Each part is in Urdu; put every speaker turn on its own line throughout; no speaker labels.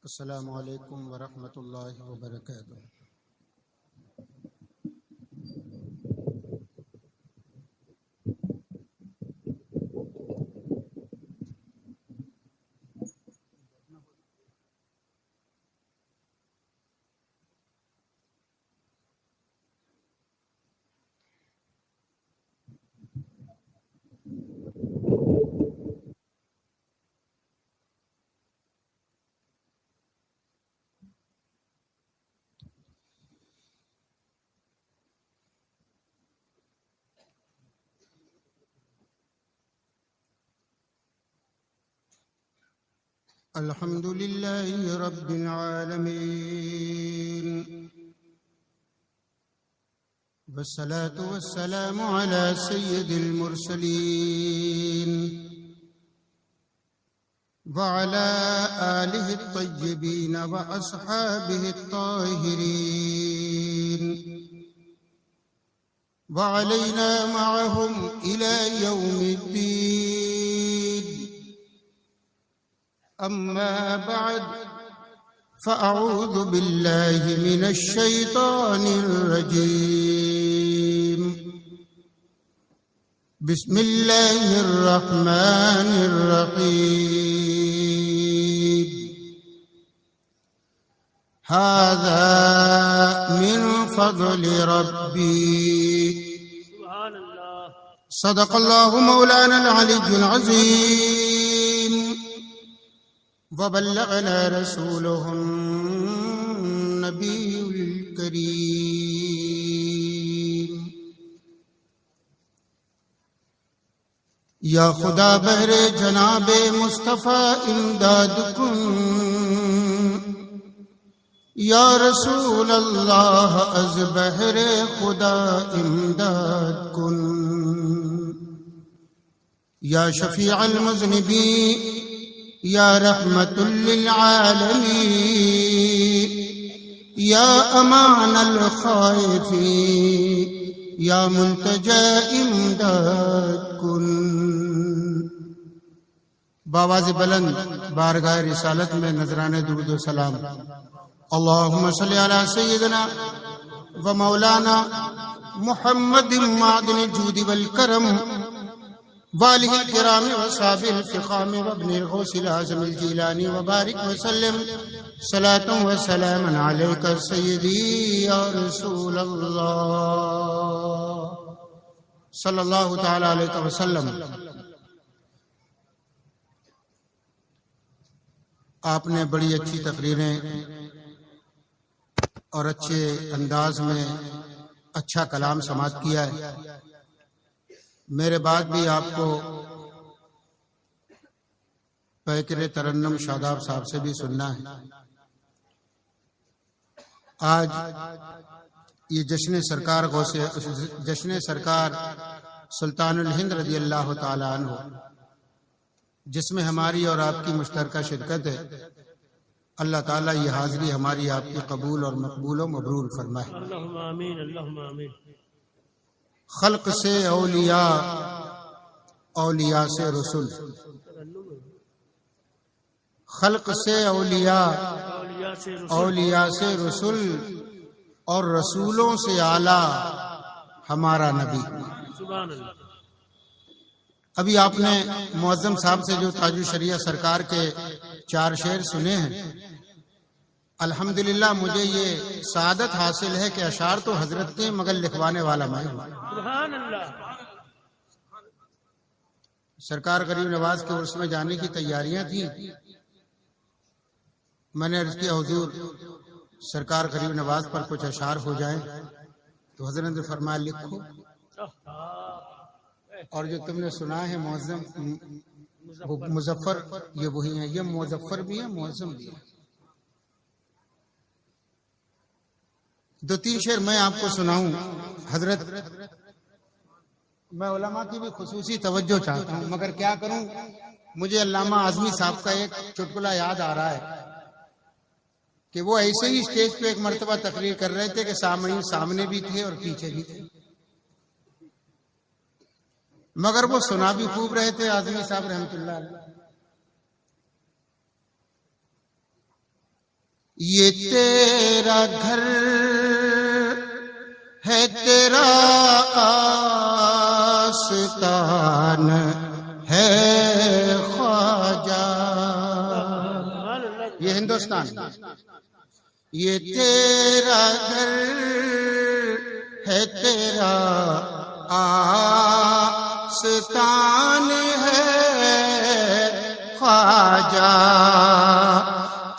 السلام علیکم ورحمۃ اللہ وبرکاتہ۔ الحمد للہ رب العالمین والصلاة والسلام على سید المرسلین وعلى آلہ الطیبین واصحابہ الطاہرین وعلینا معهم إلى يوم الدین۔ أما بعد فأعوذ بالله من الشيطان الرجيم۔ بسم الله الرحمن الرحيم۔ هذا من فضل ربي
سبحان اللہ۔
صدق الله مولانا العلي العظيم وبلغنا رسوله النبي الكريم۔ یا خدا بہر جناب مصطفیٰ امداد کن، یا رسول اللہ از بہر خدا امداد کن، یا شفیع المذنبین یا رحمت للعالمین، یا امان الخائفین، یا ملتجا امداد کن۔ بآواز بلند بارگاہ رسالت میں نذرانِ درود و سلام۔ اللہم صلی علی سیدنا و مولانا محمد معدن الجود والکرم وآلہ الکرام وصحابہ الفخام وابن الغوث العظم الجیلانی وبارک وسلم صلاۃ و سلام علیک سیدی یا رسول اللہ صلی اللہ تعالی علیہ وسلم۔ آپ نے بڑی اچھی تقریریں اور اچھے انداز میں اچھا کلام سماعت کیا ہے۔ میرے بعد بھی آپ کو پیکر ترنم شاداب صاحب سے بھی سننا ہے۔ آج یہ جشن سرکار سلطان الہند رضی اللہ تعالی عنہ، جس میں ہماری اور آپ کی مشترکہ شرکت ہے، اللہ تعالیٰ یہ حاضری ہماری آپ کی قبول اور مقبول و مبرور فرمائے۔
اللہم آمین، اللہم آمین۔
خلق سے اولیاء، اولیاء سے رسول، خلق سے اولیاء، اولیاء سے رسول، اور رسولوں سے اعلیٰ ہمارا نبی۔
سبحان اللہ۔
ابھی آپ نے معظم صاحب سے جو تاج الشریعہ سرکار کے 4 شعر سنے ہیں، الحمدللہ مجھے یہ سعادت حاصل ہے کہ اشعار تو حضرت کے مگر لکھوانے والا میں ہوں۔
سبحان اللہ۔
سرکار غریب نواز کے عرس میں جانے کی تیاریاں تھیں۔ میں نے عرض کیا حضور سرکار غریب نواز پر کچھ اشعار ہو جائیں، تو حضرت نے فرمایا لکھو۔ اور جو تم نے سنا ہے معظم مظفر، یہ وہی ہیں، یہ مظفر بھی ہے معظم بھی ہے۔ 2-3 شعر میں آپ کو سناؤں۔ حضرت میں علماء کی بھی خصوصی توجہ چاہتا ہوں، مگر کیا کروں، مجھے علامہ اعظمی صاحب کا ایک چٹکلا یاد آ رہا ہے کہ وہ ایسے ہی اسٹیج پہ ایک مرتبہ تقریر کر رہے تھے کہ سامعین سامنے بھی تھے اور پیچھے بھی تھے، مگر وہ سنا بھی خوب رہے تھے اعظمی صاحب رحمۃ اللہ علیہ۔ یہ تیرا گھر ہے، تیرا آستان ہے خواجہ. یہ ہندوستان، یہ تیرا گھر ہے، تیرا آستان ہے خواجہ.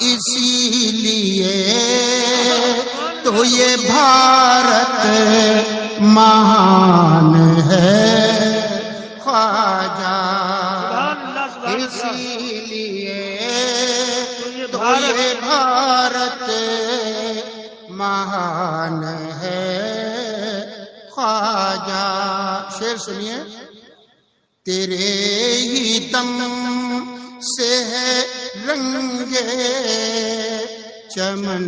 اسی لیے تو یہ بھارت مہان ہے خواجہ. اسی لیے تو یہ بھارت مہان ہے خواجہ. شعر سنیے. تیرے ہی دم سے ہے رنگے چمن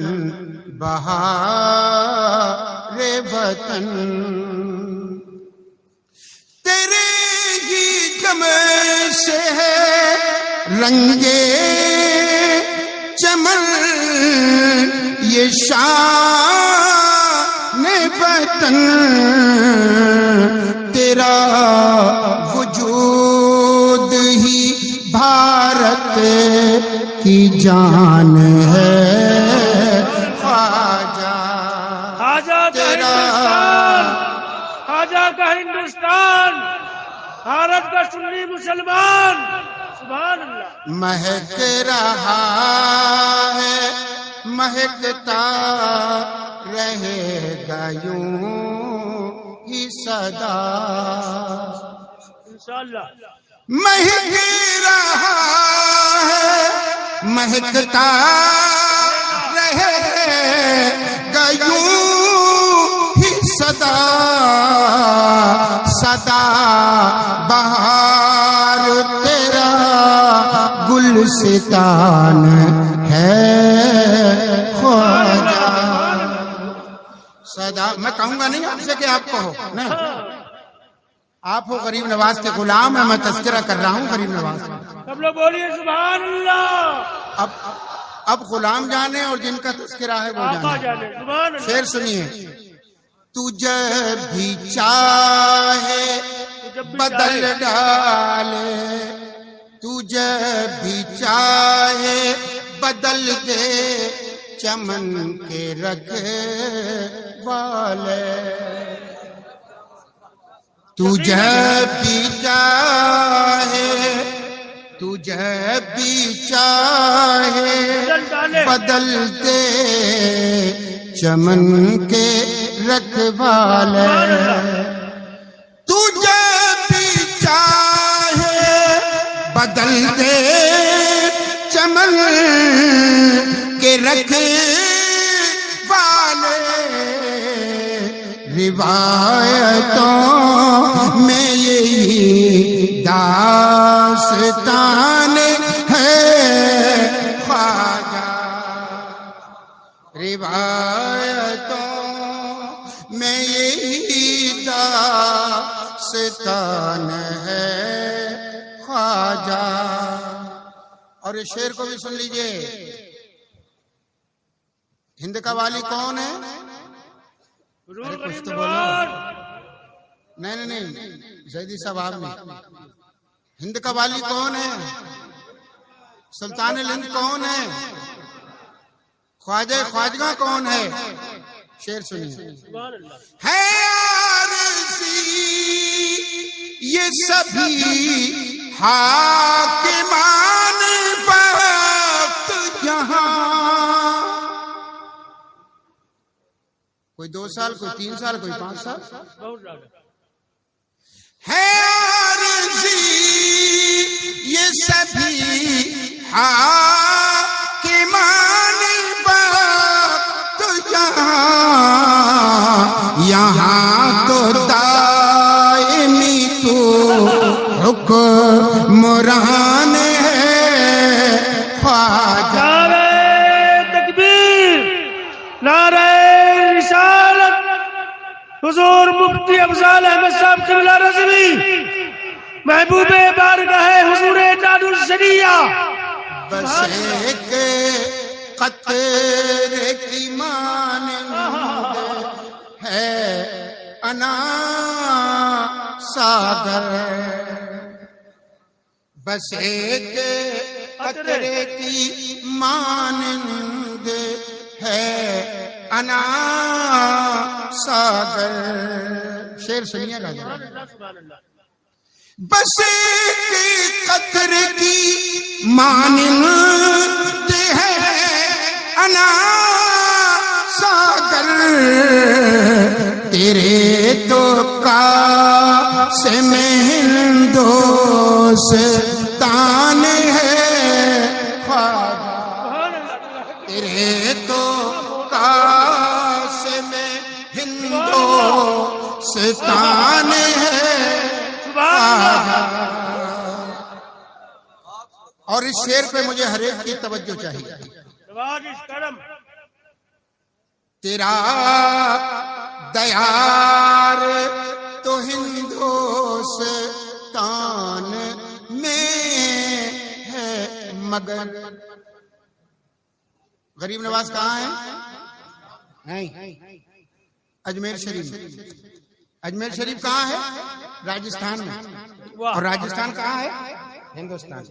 بہار وطن. تیرے ہی دم سے ہے رنگے چمن یہ شان وطن. تیرا وجود ہی بھارت کی جان ہے خواجہ. تیرا
خواجہ کا ہندوستان، بھارت کا سنی مسلمان. سبحان اللہ.
مہک رہا ہے، مہکتا رہے گا یوں ہی سدا.
انشاءاللہ.
مہک رہا ہے، مہکتا رہے گا یوں ہی سدا. سدا بہار تیرا گلستان ہے خواجہ. سدا میں کہوں گا نہیں آپ سے کہ آپ کہو، نہیں. آپ ہو غریب نواز کے غلام ہیں، میں تذکرہ کر رہا ہوں غریب نواز کا.
سب لوگ بولیے سبحان اللہ.
اب غلام جانے اور جن کا تذکرہ ہے وہ
آقا
جانے.
جانے. سبحان اللہ.
شعر سنیے. تو جب بھی چاہے بدل ڈالے، تو جب بھی چاہے بدل دے چمن کے رکھوالے. تو جب بھی چاہے، تو جب بھی چاہے بدل دے چمن کے رکھوالے. تو جب بھی چاہے بدل دے چمن کے رکھوالے. روایتوں میں یہی داستان ہے خواجہ. روایتوں میں یہی داستان ہے خواجہ. اور اس شعر کو بھی سن لیجئے. ہند کا والی کون ہے؟ کچھ تو بولو. نہیں زیدی صاحب آپ نے. ہند کا والی کون ہے؟ سلطان الہند کون ہے؟ خواجہ خواجگاں کون ہے؟ شعر سنیے. ہے عارضی یہ سبھی حاکمان وقت یہاں. کوئی 2 سال، کوئی 3 سال، کوئی 5 سال. ہے عارضی یہ سبھی حاکمان وقت یہاں تو دائمی تو حکمران ہے خواجہ.
نعرہ تکبیر، نعرہ رسالت. حضور مفتی افضال احمد صاحب قبلہ رضوی، محبوب بارگاہ حضور اعداد الشریعہ.
بس ایک قطرے کی مانند ہے انا ساگر، بس ایک قطرے کی مانند ہے انا ساگر۔ شعر سنیے گا، بس ایک قطرے کی مانند ہے انا ساگر، تیرے تو قاسم ہندوستان ہے خواجہ، تیرے تو قاسم ہندوستان ہے خواجہ۔ اور اس شعر پہ مجھے ہر ایک کی توجہ چاہیے۔ تیرا دیار تو ہندوستان میں ہے مگر غریب نواز کہاں ہے؟ اجمیر شریف۔ اجمیر شریف کہاں ہے؟ راجستھان میں۔ اور راجستھان کہاں ہے؟ ہندوستان۔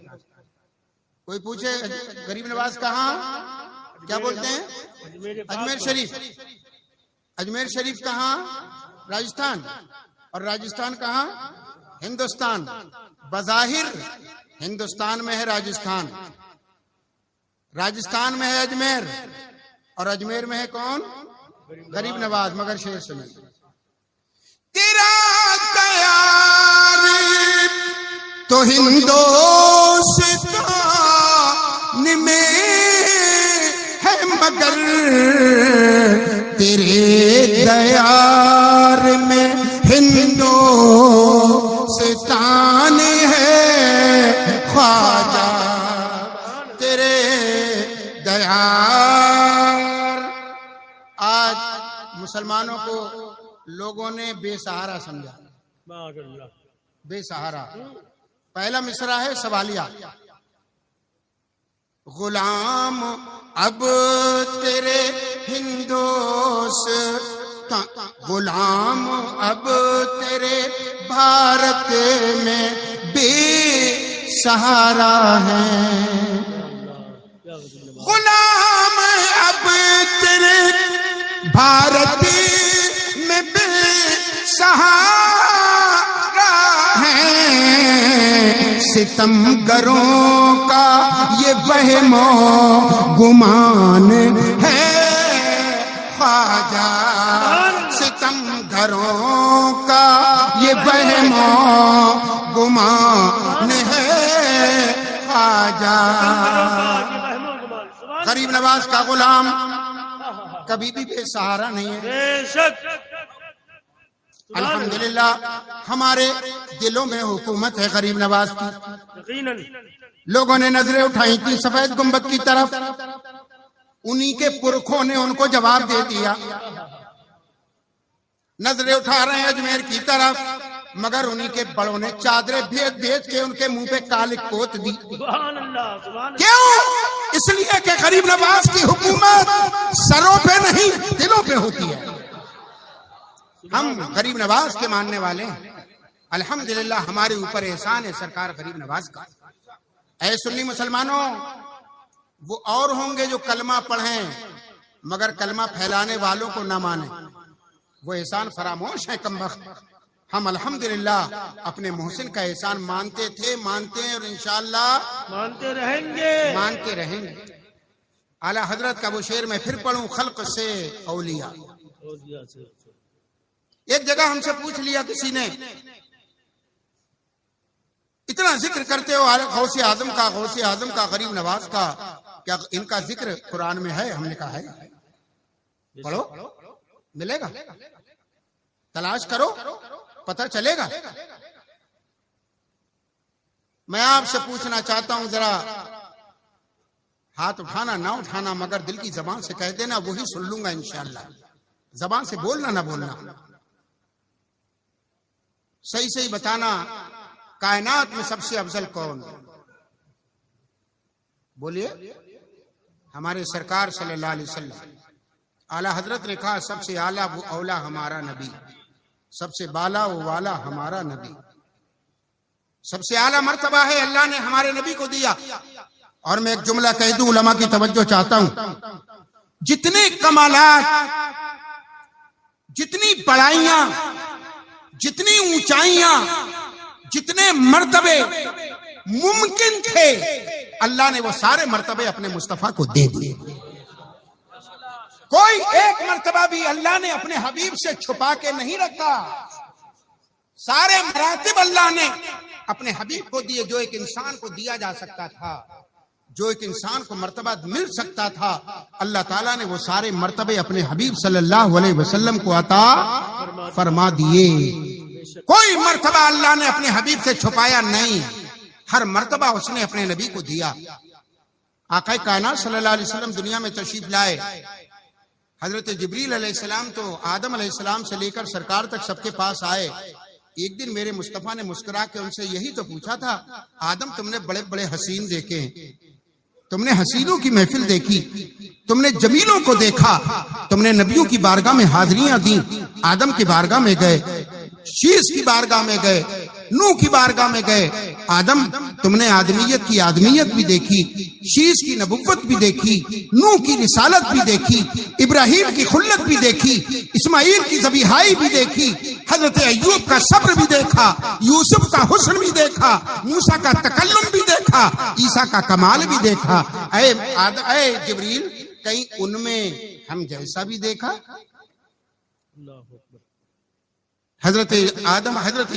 کوئی پوچھے غریب نواز کہاں، کیا بولتے ہیں؟ اجمیر شریف۔ اجمیر شریف کہاں؟ راجستھان۔ اور راجستھان کہاں؟ ہندوستان۔ بظاہر ہندوستان میں ہے راجستھان، راجستھان میں ہے اجمیر، اور اجمیر میں ہے کون؟ غریب نواز۔ مگر شعر سنیں، تیرا دیار تو ہندوستان میں ہے مگر، تیرے دیار میں ہندوستان ہے خواجہ، تیرے دیار۔ آج مسلمانوں کو لوگوں نے بے سہارا سمجھا، بے سہارا۔ پہلا مصرع ہے سوالیہ، غلام اب تیرے ہندوستان، غلام اب تیرے بھارت میں بے سہارا ہے، غلام اب تیرے بھارت میں بے سہارا ہے، ستم گروں کا یہ وہم و گمان ہے خواجہ، ستم گروں کا یہ وہم و گمان ہے خواجہ۔ غریب نواز کا غلام کبھی بھی بے سہارا نہیں ہے۔ الحمدللہ ہمارے دلوں میں حکومت ہے غریب نواز کی۔ لوگوں نے نظریں اٹھائی تھی سفید گنبد کی طرف، انہی کے پرکھوں نے ان کو جواب دے دیا۔ نظریں اٹھا رہے ہیں اجمیر کی طرف، مگر انہی کے بڑوں نے چادریں بھیج بھیج کے ان کے منہ پہ کالک پوت دی۔ کیوں؟ اس لیے کہ غریب نواز کی حکومت سروں پہ نہیں دلوں پہ ہوتی ہے۔ ہم غریب نواز کے ماننے والے ہیں، الحمدللہ ہمارے اوپر احسان ہے سرکار غریب نواز کا۔ اے سنی مسلمانوں، وہ اور ہوں گے جو کلمہ پڑھیں مگر کلمہ پھیلانے والوں کو نہ مانیں، وہ احسان فراموش ہے کم وقت۔ ہم الحمدللہ اپنے محسن کا احسان مانتے تھے، مانتے ہیں، اور انشاءاللہ مانتے رہیں گے۔ اعلی حضرت کا وہ شعر میں پھر پڑھوں، خلق سے اولیاء۔ ایک جگہ ہم سے پوچھ لیا کسی نے، اتنا ذکر کرتے ہو غوث اعظم کا غریب نواز کا، کیا ان کا ذکر قرآن میں ہے؟ ہم نے کہا ہے۔ پڑھو، ملے گا، تلاش کرو، پتہ چلے گا۔ میں آپ سے پوچھنا چاہتا ہوں، ذرا ہاتھ اٹھانا نہ اٹھانا مگر دل کی زبان سے کہہ دینا، وہی سن لوں گا انشاءاللہ۔ زبان سے بولنا نہ بولنا، صحیح صحیح بتانا، کائنات میں سب سے افضل کون؟ بولیے، ہمارے سرکار صلی اللہ علیہ وسلم اعلیٰ حضرت نے کہا سب سے اعلیٰ وہ اولا ہمارا نبی، سب سے بالا وہ والا ہمارا نبی، سب سے اعلیٰ مرتبہ ہے اللہ نے ہمارے نبی کو دیا۔ اور میں ایک جملہ کہہ دوں، علماء کی توجہ چاہتا ہوں، جتنے کمالات، جتنی بڑائیاں، جتنی اونچائیاں، جتنے مرتبے ممکن تھے، اللہ نے وہ سارے مرتبے اپنے مصطفیٰ کو دے دیے۔ کوئی ایک مرتبہ بھی اللہ نے اپنے حبیب سے چھپا کے نہیں رکھا، سارے مراتب اللہ نے اپنے حبیب کو دیے۔ جو ایک انسان کو دیا جا سکتا تھا، جو ایک انسان کو مرتبہ مل سکتا تھا، اللہ تعالیٰ نے وہ سارے مرتبے اپنے حبیب صلی اللہ علیہ وسلم کو عطا فرما دیے۔ کوئی مرتبہ اللہ نے اپنے حبیب سے چھپایا نہیں، ہر مرتبہ اس نے اپنے نبی کو دیا۔ آقا کائنات صلی اللہ علیہ وسلم دنیا میں تشریف لائے، حضرت جبریل علیہ السلام تو آدم علیہ السلام سے لے کر سرکار تک سب کے پاس آئے۔ ایک دن میرے مصطفیٰ نے مسکرا کے ان سے یہی تو پوچھا تھا، آدم تم نے بڑے بڑے حسین دیکھے ہیں، تم نے حسینوں کی محفل دیکھی، تم نے جمیلوں کو دیکھا، تم نے نبیوں کی بارگاہ میں حاضریاں دیں، آدم کی بارگاہ میں گئے، شیش کی بارگاہ میں گئے، نوح کی بارگاہ میں گئے۔ آدم تم نے آدمیت کی آدمیت بھی دیکھی، شیش کی نبوت بھی دیکھی، نوح کی رسالت بھی دیکھی، ابراہیم کی خلت بھی دیکھی، اسماعیل کی ذبیحائی بھی دیکھی، حضرت ایوب کا صبر بھی دیکھا، یوسف کا حسن بھی دیکھا، موسیٰ کا تکلم بھی دیکھا، عیسیٰ کا کمال بھی دیکھا۔ اے جبریل، کہیں ان میں ہم جیسا بھی دیکھا؟ حضرت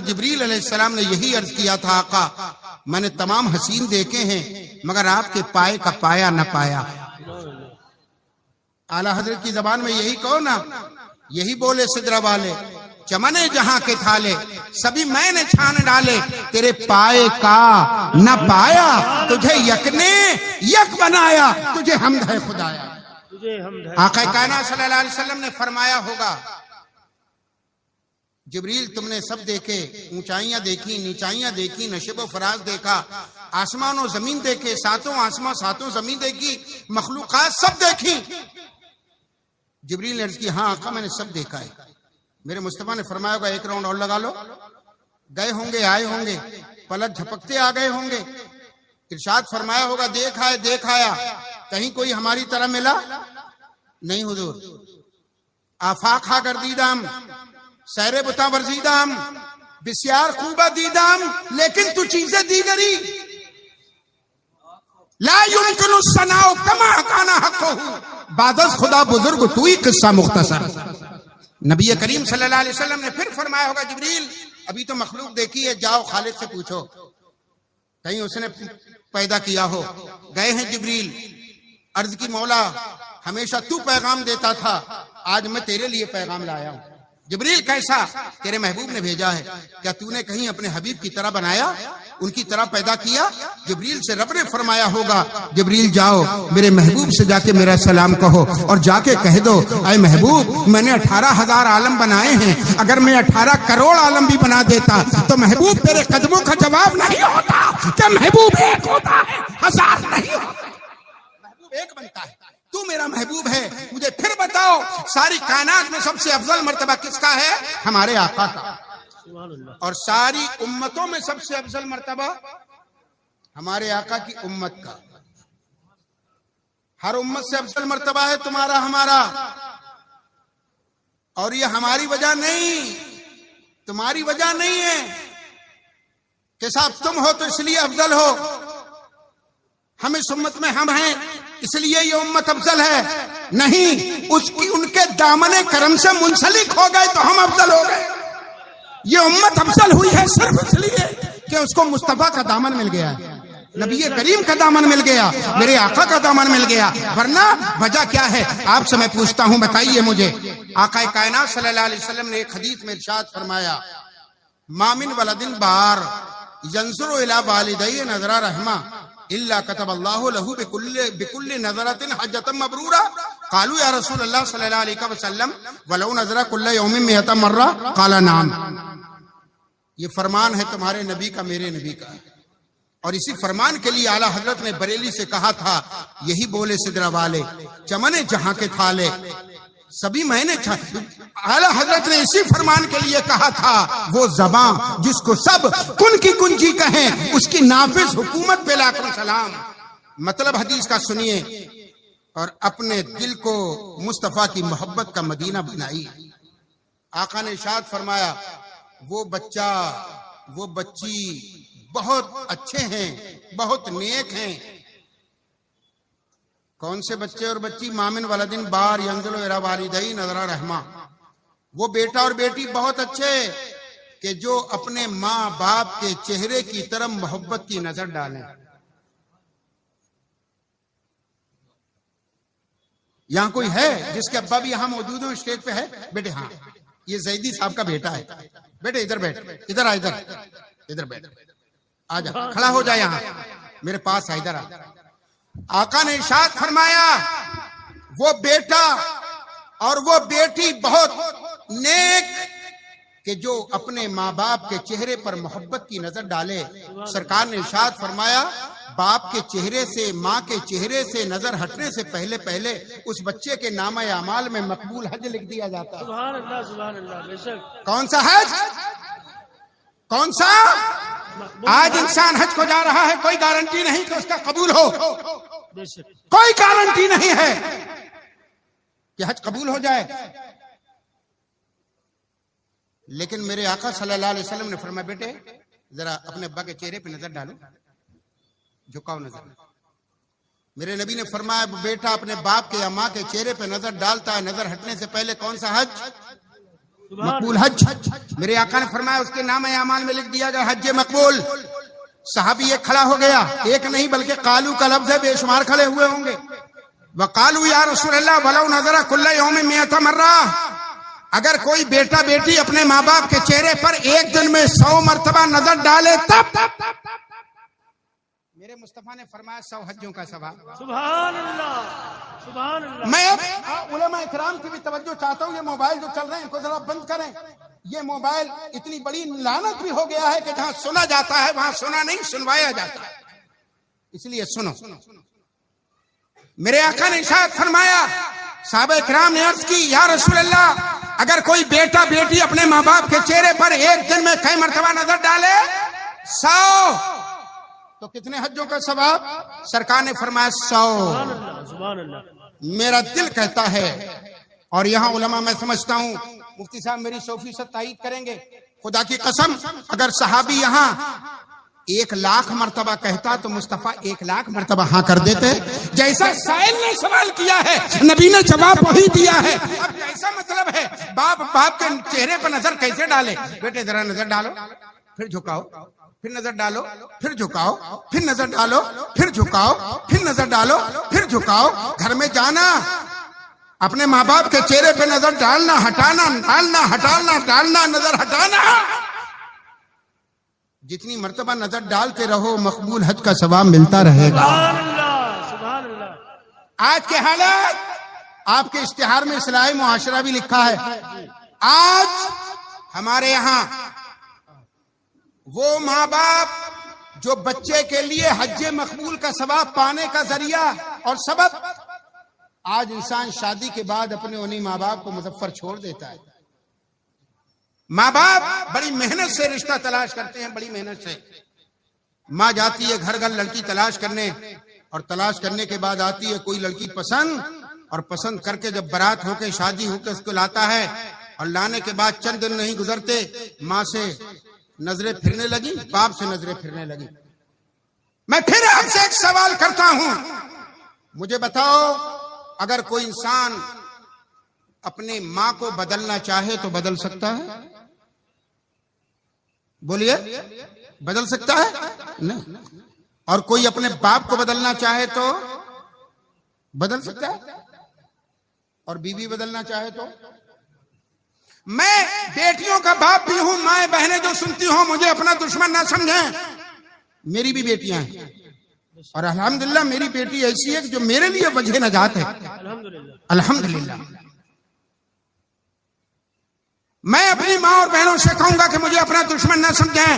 جبریل علیہ السلام نے یہی عرض کیا تھا، آقا میں نے تمام حسین دیکھے ہیں مگر آپ کے پائے کا پایا نہ پایا۔ اعلیٰ حضرت کی زبان میں یہی کہو نا، یہی بولے سدرہ والے، چمنے جہاں کے تھالے سبھی میں نے چھان ڈالے، تیرے پائے کا نہ پایا، تجھے یکنے یک بنایا، تجھے حمد ہے خدایا۔ آقا کائنات صلی اللہ علیہ وسلم نے فرمایا ہوگا، جبریل تم نے سب دیکھے، اونچائیاں دیکھی، نیچائیاں دیکھی، نشب و فراز دیکھا، آسمان و زمین دیکھے، ساتوں آسمان ساتوں زمین دیکھی، مخلوقات سب دیکھی۔ جبریل نے عرض کی ہاں آقا میں نے سب دیکھا ہے۔ میرے مصطفیٰ نے فرمایا ہوگا ایک راؤنڈ اور لگا لو، گئے ہوں گے آئے ہوں گے، پلک جھپکتے آ گئے ہوں گے۔ ارشاد فرمایا ہوگا دیکھ آئے دیکھ آیا، کہیں کوئی ہماری طرح ملا نہیں حضور۔ آفاق ہا گردیدم، سیر بتا ورزیدم، بسیار خوبہ دیدم، لیکن تو چیزیں دیگری لا یمکن الثناء کما کان حقہ، بعد از خدا بزرگ تو ہی قصہ مختصر۔ نبی کریم صلی اللہ علیہ وسلم نے پھر فرمایا ہوگا جبریل ابھی تو مخلوق دیکھی ہے، جاؤ خالق سے پوچھو کہیں اس نے پیدا کیا ہو۔ گئے ہیں جبریل، عرض کی مولا ہمیشہ تو پیغام دیتا تھا، آج میں تیرے لیے پیغام لایا ہوں۔ جبریل کیسا؟ تیرے محبوب نے بھیجا ہے، کیا تو نے کہیں اپنے حبیب کی طرح بنایا، ان کی طرح پیدا کیا؟ جبریل سے رب نے فرمایا ہوگا جبریل جاؤ میرے محبوب سے جا کے میرا سلام کہو، اور جا کے کہہ دو اے محبوب میں نے 18,000 عالم بنائے ہیں، اگر میں 18 کروڑ عالم بھی بنا دیتا تو محبوب تیرے قدموں کا جواب نہیں ہوتا کہ محبوب ایک ہوتا ہے، 1000 نہیں ہوتا، محبوب ایک بنتا ہے۔ تو میرا محبوب ہے، مجھے پھر بتاؤ ساری کائنات میں سب سے افضل مرتبہ کس کا ہے؟ ہمارے آقا کا۔ اور ساری امتوں میں سب سے افضل مرتبہ ہمارے آقا کی امت کا۔ ہر امت سے افضل مرتبہ ہے تمہارا ہمارا، اور یہ ہماری وجہ نہیں، تمہاری وجہ نہیں ہے کہ صاحب تم ہو تو اس لیے افضل ہو، ہم اس امت میں ہم ہیں اس لیے یہ امت افضل ہے، نہیں، اس کی ان کے دامن کرم سے منسلک ہو گئے تو ہم افضل ہو گئے۔ یہ امت افضل ہوئی ہے صرف اس لیے کہ اس کو مصطفیٰ کا دامن مل گیا، نبی کریم کا دامن مل گیا، میرے آقا کا دامن مل گیا، ورنہ وجہ کیا ہے؟ آپ سے میں پوچھتا ہوں، بتائیے مجھے۔ آقا کائنات صلی اللہ علیہ وسلم نے ایک حدیث میں ارشاد فرمایا، ما من ولد بار ينظر الى والديه نظر رحمہ الا كتب الله له بكل نظرة حجة مبرورة، قالوا یا رسول اللہ صلی اللہ علیہ وسلم ولو نظر كل يوم 100 مرة، قال نعم۔ یہ فرمان ہے تمہارے نبی کا، میرے نبی کا۔ اور اسی فرمان کے لیے اعلیٰ حضرت نے بریلی سے کہا تھا، یہی بولے سدرا والے چمنے جہاں کے تھالے سبھی میں نے اعلیٰ حضرت نے اسی فرمان کے لیے کہا تھا، وہ زباں جس کو سب کن کی کنجی کہیں اس کی نافذ حکومت پہ لاکھوں سلام۔ مطلب حدیث کا سنیے اور اپنے دل کو مصطفیٰ کی محبت کا مدینہ بنائیے۔ آقا نے ارشاد فرمایا، وہ بچہ وہ بچی بہت اچھے ہیں، بہت نیک ہیں۔ کون سے بچے اور بچی؟ مامن ولدن بار ینزل الی والدیہ نظر رحمہ، وہ بیٹا اور بیٹی بہت اچھے کہ جو اپنے ماں باپ کے چہرے کی طرف محبت کی نظر ڈالیں۔ یہاں کوئی ہے جس کے ابا بھی یہاں موجود ہو اسٹیج پہ ہے؟ بیٹے ہاں، یہ زیدی صاحب کا بیٹا ہے۔ بیٹے ادھر بیٹھ، ادھر آ، ادھر بیٹھ، آ جا، کھڑا ہو جا، یہاں میرے پاس آ، ادھر آ۔ آقا نے ارشاد فرمایا، وہ بیٹا اور وہ بیٹی بہت نیک کہ جو اپنے ماں باپ کے چہرے پر محبت کی نظر ڈالے۔ سرکار نے ارشاد فرمایا، باپ کے چہرے سے، ماں کے چہرے سے نظر ہٹنے سے پہلے پہلے اس بچے کے نامہ اعمال میں مقبول حج لکھ دیا جاتا ہے۔
سبحان اللہ، سبحان اللہ، بے شک۔
کون سا حج؟ کون سا؟ آج انسان حج کو جا رہا ہے، کوئی گارنٹی نہیں کہ اس کا قبول ہو،
بے شک،
کوئی گارنٹی نہیں ہے کہ حج قبول ہو جائے۔ لیکن میرے آقا صلی اللہ علیہ وسلم نے فرمایا، بیٹے ذرا اپنے ابا کے چہرے پہ نظر ڈالو، جھکاؤ نظر۔ میرے نبی نے فرمایا، بیٹا اپنے باپ کے یا ماں کے چہرے پہ نظر ڈالتا ہے نظر ہٹنے سے پہلے، کون سا حج؟ مقبول حج۔ میرے آقا نے فرمایا، اس کے نام اعمال میں لکھ دیا گیا حج مقبول۔ صحابی ایک کھڑا ہو گیا، ایک نہیں بلکہ قالو کا لفظ ہے، بے شمار کھڑے ہوئے ہوں گے۔ وقالو یا رسول اللہ ولو نظر کل یوم 100 مرہ، اگر کوئی بیٹا بیٹی اپنے ماں باپ کے چہرے پر ایک دن میں 100 مرتبہ نظر ڈالے تب میرے مصطفیٰ نے فرمایا 100 حجوں کا ثواب۔
سبحان اللہ، سبحان اللہ۔
میں علماء اکرام کی بھی توجہ چاہتا ہوں، یہ موبائل جو چل رہے ہیں ان کو ذرا بند کریں۔ یہ موبائل اتنی بڑی لعنت بھی ہو گیا ہے کہ جہاں سنا جاتا ہے وہاں سنا نہیں، سنوایا جاتا ہے، اس لیے سنو۔ میرے آقا نے ارشاد فرمایا، صحابہ اکرام نے عرض کی، یا رسول اللہ اگر کوئی بیٹا بیٹی اپنے ماں باپ کے چہرے پر ایک دن میں کئی مرتبہ نظر ڈالے 100 تو کتنے حجوں کا ثواب؟ سرکار نے فرمایا 100۔
سبحان اللہ۔
میرا دل کہتا ہے، اور یہاں علماء میں سمجھتا ہوں مفتی صاحب میری 100% تائید کریں گے، خدا کی قسم اگر صحابی یہاں 1,00,000 مرتبہ کہتا تو مصطفیٰ 1,00,000 مرتبہ ہاں کر دیتے۔ جیسا سائل نے سوال کیا ہے نبی نے جواب وہی دیا ہے۔ اب کیسا مطلب ہے باپ کے چہرے پر نظر کیسے ڈالے؟ بیٹے ذرا نظر ڈالو، پھر جھکاؤ، پھر نظر ڈالو، پھر جھکاؤ، پھر نظر ڈالو، پھر جھکاؤ، پھر نظر ڈالو، پھر جھکاؤ۔ گھر میں جانا، اپنے ماں باپ کے چہرے پہ نظر ڈالنا، ہٹانا، ڈالنا، ہٹانا، ڈالنا، نظر ہٹانا۔ جتنی مرتبہ نظر ڈالتے رہو مقبول حج کا ثواب ملتا رہے گا۔
سبحان اللہ، سبحان اللہ۔
آج کے حالات، آپ کے اشتہار میں اصلاح معاشرہ بھی لکھا ہے۔ آج ہمارے یہاں وہ ماں باپ جو بچے کے لیے حج مقبول کا ثواب پانے کا ذریعہ اور سبب، آج انسان شادی کے بعد اپنے انہی ماں باپ کو مظفر چھوڑ دیتا ہے۔ ماں باپ بڑی محنت سے رشتہ تلاش کرتے ہیں، بڑی محنت سے۔ ماں جاتی ہے گھر گھر لڑکی تلاش کرنے، اور تلاش کرنے کے بعد آتی ہے کوئی لڑکی پسند، اور پسند کر کے جب برات ہو کے شادی ہو کے اس کو لاتا ہے، اور لانے کے بعد چند دن نہیں گزرتے ماں سے نظریں پھرنے لگی، باپ سے نظریں پھرنے لگی۔ میں پھر آپ سے ایک سوال کرتا ہوں، مجھے بتاؤ اگر کوئی انسان اپنے ماں کو بدلنا چاہے تو بدل سکتا ہے؟ بولیے، بدل سکتا ہے؟ نہیں۔ اور کوئی اپنے باپ کو بدلنا چاہے تو بدل سکتا ہے؟ اور بیوی بدلنا چاہے تو؟ میں بیٹیوں کا باپ بھی ہوں، مائیں بہنیں جو سنتی ہوں مجھے اپنا دشمن نہ سمجھیں، میری بھی بیٹیاں ہیں، اور الحمدللہ میری بیٹی ایسی ہے جو میرے لیے وجہ نجات ہے، الحمدللہ۔ میں اپنی ماں اور بہنوں سے کہوں گا کہ مجھے اپنا دشمن نہ سمجھیں،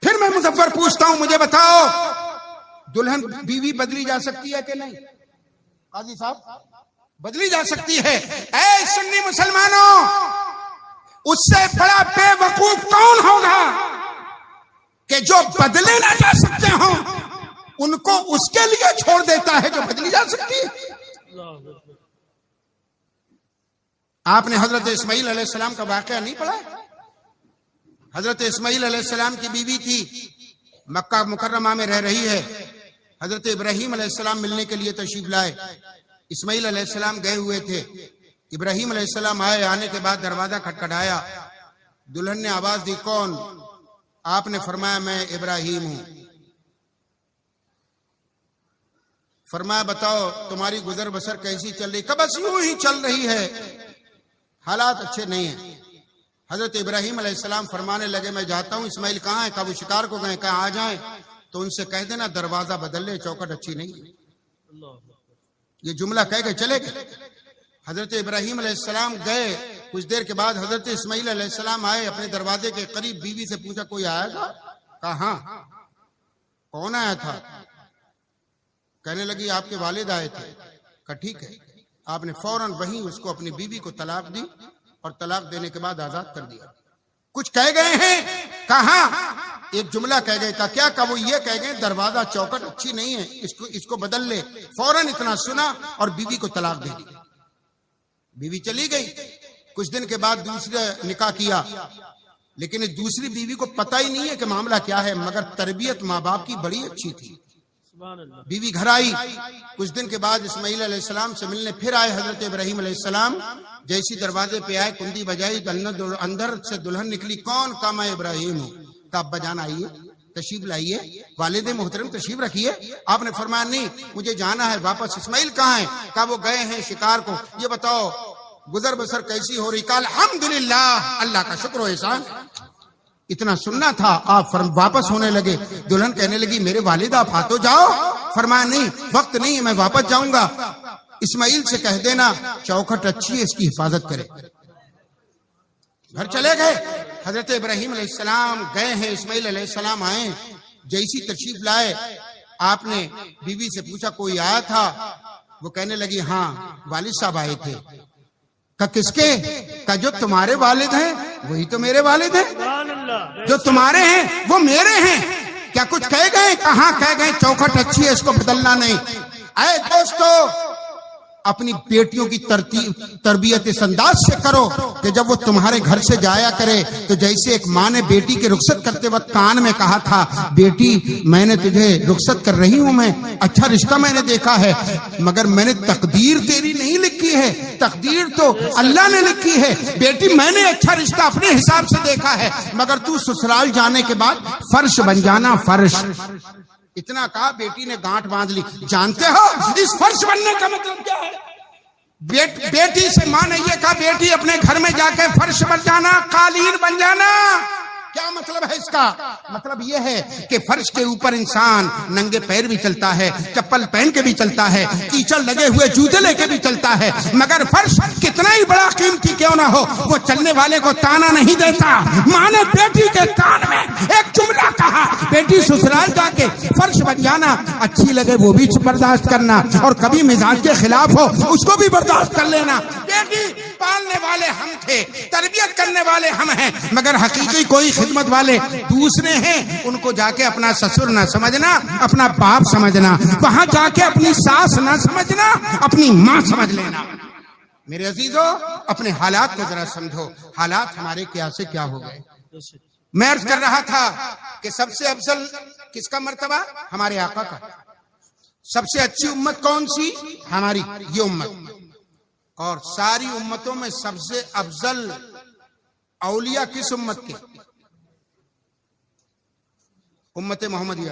پھر میں مظفر پوچھتا ہوں مجھے بتاؤ دلہن بیوی بدلی جا سکتی ہے کہ نہیں؟ قاضی صاحب بدلی جا سکتی ہے۔ اے سنی مسلمانوں، اس سے بڑا بے وقوف کون ہوگا کہ جو بدلے نہ جا سکتے ہوں ان کو اس کے لیے چھوڑ دیتا ہے جو بدلی جا سکتی ہے۔ آپ نے حضرت اسماعیل علیہ السلام کا واقعہ نہیں پڑھا؟ حضرت اسماعیل علیہ السلام کی بیوی تھی، مکہ مکرمہ میں رہ رہی ہے، حضرت ابراہیم علیہ السلام ملنے کے لیے تشریف لائے، اسماعیل علیہ السلام گئے ہوئے تھے، ابراہیم علیہ السلام آئے، آنے کے بعد دروازہ کھٹکھٹایا، دلہن نے آواز دی کون؟ آپ نے فرمایا میں ابراہیم ہوں۔ فرمایا بتاؤ تمہاری گزر بسر کیسی چل رہی؟ کہ بس یوں ہی چل رہی ہے، حالات اچھے نہیں ہیں۔ حضرت ابراہیم علیہ السلام فرمانے لگے میں جاتا ہوں، اسماعیل کہاں ہے؟ کہا وہ شکار کو گئے، کہا آ جائیں تو ان سے کہہ دینا دروازہ بدل لے، چوکھٹ اچھی نہیں ہے۔ یہ جملہ کہہ کے چلے گئے۔ حضرت ابراہیم علیہ السلام گئے، کچھ دیر کے بعد حضرت اسماعیل علیہ السلام آئے، اپنے دروازے کے قریب بیوی سے پوچھا کوئی آیا تھا؟ کہا ہاں۔ کون آیا تھا؟ کہنے لگی آپ کے والد آئے تھے۔ کہا ٹھیک ہے۔ آپ نے فوراً وہیں اس کو اپنی بیوی کو طلاق دی اور طلاق دینے کے بعد آزاد کر دیا۔ کچھ کہہ گئے ہیں؟ کہا ایک جملہ کہہ گئے۔ کہا کیا؟ وہ یہ کہہ گئے دروازہ چوکٹ اچھی نہیں ہے، اس کو بدل لے۔ فوراً اتنا سنا اور بیوی کو طلاق دے دی۔ بیوی چلی گئی۔ کچھ دن کے بعد دوسرا نکاح کیا، لیکن اس دوسری بیوی کو پتہ ہی نہیں ہے کہ معاملہ کیا ہے، مگر تربیت ماں باپ کی بڑی اچھی تھی۔ بیوی گھر آئی، کچھ دن کے بعد اسماعیل علیہ السلام سے ملنے پھر آئے حضرت ابراہیم علیہ السلام۔ جیسی دروازے پہ آئے، کنڈی بجائی، اندر سے دلہن نکلی۔ کون؟ کہا میں ابراہیم ہوں۔ کہا ابا جان آئیے، تشریف لائیے، والد محترم تشریف رکھیے۔ آپ نے فرمایا نہیں مجھے جانا ہے واپس۔ اسماعیل کہاں ہے؟ کہا وہ گئے ہیں شکار کو۔ یہ بتاؤ گزر بسر کیسی ہو رہی؟ کہا الحمدللہ، اللہ کا شکر و احسان۔ اتنا سننا تھا، آپ واپس ہونے لگے۔ دلہن کہنے لگی میرے والد آپ آ تو جاؤ۔ فرمایا نہیں وقت نہیں ہے، میں واپس جاؤں گا۔ اسماعیل سے کہہ دینا چوکھٹ اچھی ہے، اس کی حفاظت کرے۔ گھر چلے گئے۔ حضرت ابراہیم علیہ السلام گئے ہیں، اسماعیل علیہ السلام آئے، جیسی تشریف لائے آپ نے بیوی سے پوچھا کوئی آیا تھا؟ وہ کہنے لگی ہاں والد صاحب آئے تھے۔ کہا کس کے؟ کہا جو تمہارے والد ہیں وہی تو میرے والد ہیں، جو تمہارے ہیں وہ میرے ہیں۔ کیا کچھ کہہ گئے؟ کہاں کہہ گئے چوکھٹ اچھی ہے، اس کو بدلنا نہیں۔ اے دوستو اپنی بیٹیوں کی تربیت اس انداز سے کرو کہ جب وہ تمہارے گھر سے جایا کرے تو جیسے ایک ماں نے بیٹی کے رخصت کرتے وقت کان میں کہا تھا بیٹی میں نے تجھے رخصت کر رہی ہوں، میں اچھا رشتہ میں نے دیکھا ہے، مگر میں نے تقدیر تیری نہیں لکھی ہے، تقدیر تو اللہ نے لکھی ہے۔ بیٹی میں نے اچھا رشتہ اپنے حساب سے دیکھا ہے، مگر تو سسرال جانے کے بعد فرش بن جانا، فرش۔ اتنا کہا بیٹی نے گانٹ باندھ لی۔ جانتے ہو اس فرش بننے کا مطلب کیا ہے؟ بیٹی سے ماں نے یہ کہا بیٹی اپنے گھر میں جا کے فرش بن جانا، قالین بن جانا۔ کیا مطلب ہے اس کا؟ مطلب یہ ہے کہ فرش کے اوپر انسان ننگے پیر بھی چلتا ہے، چپل پہن کے بھی چلتا ہے، کیچڑ لگے ہوئے جوتے لے کے بھی چلتا ہے، مگر فرش کتنا ہی بڑا قیمتی کیوں نہ ہو وہ چلنے والے کو تانا نہیں دیتا۔ ماں نے بیٹی کے کان میں ایک جملہ کہا بیٹی سسرال جا کے فرش بن جانا، اچھی لگے وہ بھی برداشت کرنا، اور کبھی مزاج کے خلاف ہو اس کو بھی برداشت کر لینا۔ بیٹی پالنے والے ہم تھے، تربیت کرنے والے ہم ہیں، مگر حقیقی کوئی خدمت والے دوسرے ہیں، ان کو جا کے اپنا سسر نہ سمجھنا، اپنا باپ سمجھنا، وہاں جا کے اپنی ساس نہ سمجھنا، اپنی ماں سمجھ لینا۔ میرے عزیزو اپنے حالات کو ذرا سمجھو، حالات ہمارے کیا سے کیا ہو گئے۔ میں عرض کر رہا تھا کہ سب سے افضل کس کا مرتبہ؟ ہمارے آقا کا۔ سب سے اچھی امت کون سی؟ ہماری یہ امت۔ اور ساری امتوں میں سب سے افضل اولیاء کس امت کے؟ امت محمدیہ۔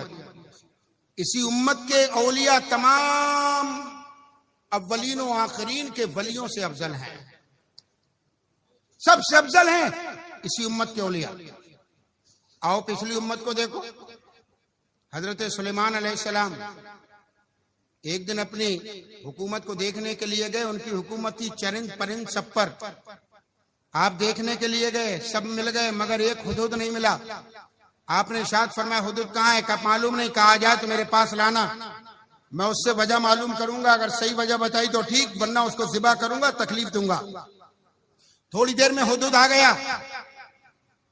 اسی امت کے اولیاء تمام اولین و آخرین کے ولیوں سے افضل ہیں، سب سے افضل ہیں اسی امت کے اولیاء۔ آؤ پچھلی امت کو دیکھو، حضرت سلیمان علیہ السلام ایک دن اپنی حکومت کو دیکھنے کے لیے گئے، ان کی حکومت تھی چرند پرند سب پر۔ آپ دیکھنے کے لیے گئے، سب مل گئے، مگر ایک حدود نہیں ملا۔ آپ نے ارشاد فرمایا حدود کہاں ہے؟ کہا معلوم نہیں، کہا جائے تو میرے پاس لانا، میں اس سے وجہ معلوم کروں گا، اگر صحیح وجہ بتائی تو ٹھیک، ورنہ اس کو ذبح کروں گا، تکلیف دوں گا۔ تھوڑی دیر میں حدود آ گیا،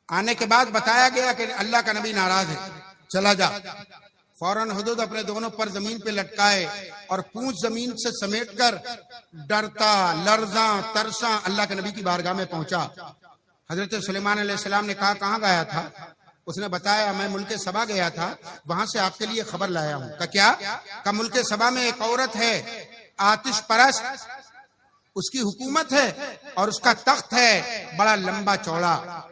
آنے کے بعد بتایا گیا کہ اللہ کا نبی ناراض ہے، چلا جا۔ فوراً حدود اپنے دونوں پر زمین پہ لٹکائے اور پونچھ زمین سے سمیٹ کر ڈرتا لرزاں ترساں اللہ کے نبی کی بارگاہ میں پہنچا۔ حضرت سلیمان علیہ السلام نے کہا کہاں گیا تھا؟ اس نے بتایا میں ملک سبا گیا تھا، وہاں سے آپ کے لیے خبر لایا ہوں۔ کہا کیا؟ کہا ملک سبا میں ایک عورت ہے آتش پرست، اس کی حکومت ہے اور اس کا تخت ہے بڑا لمبا چوڑا،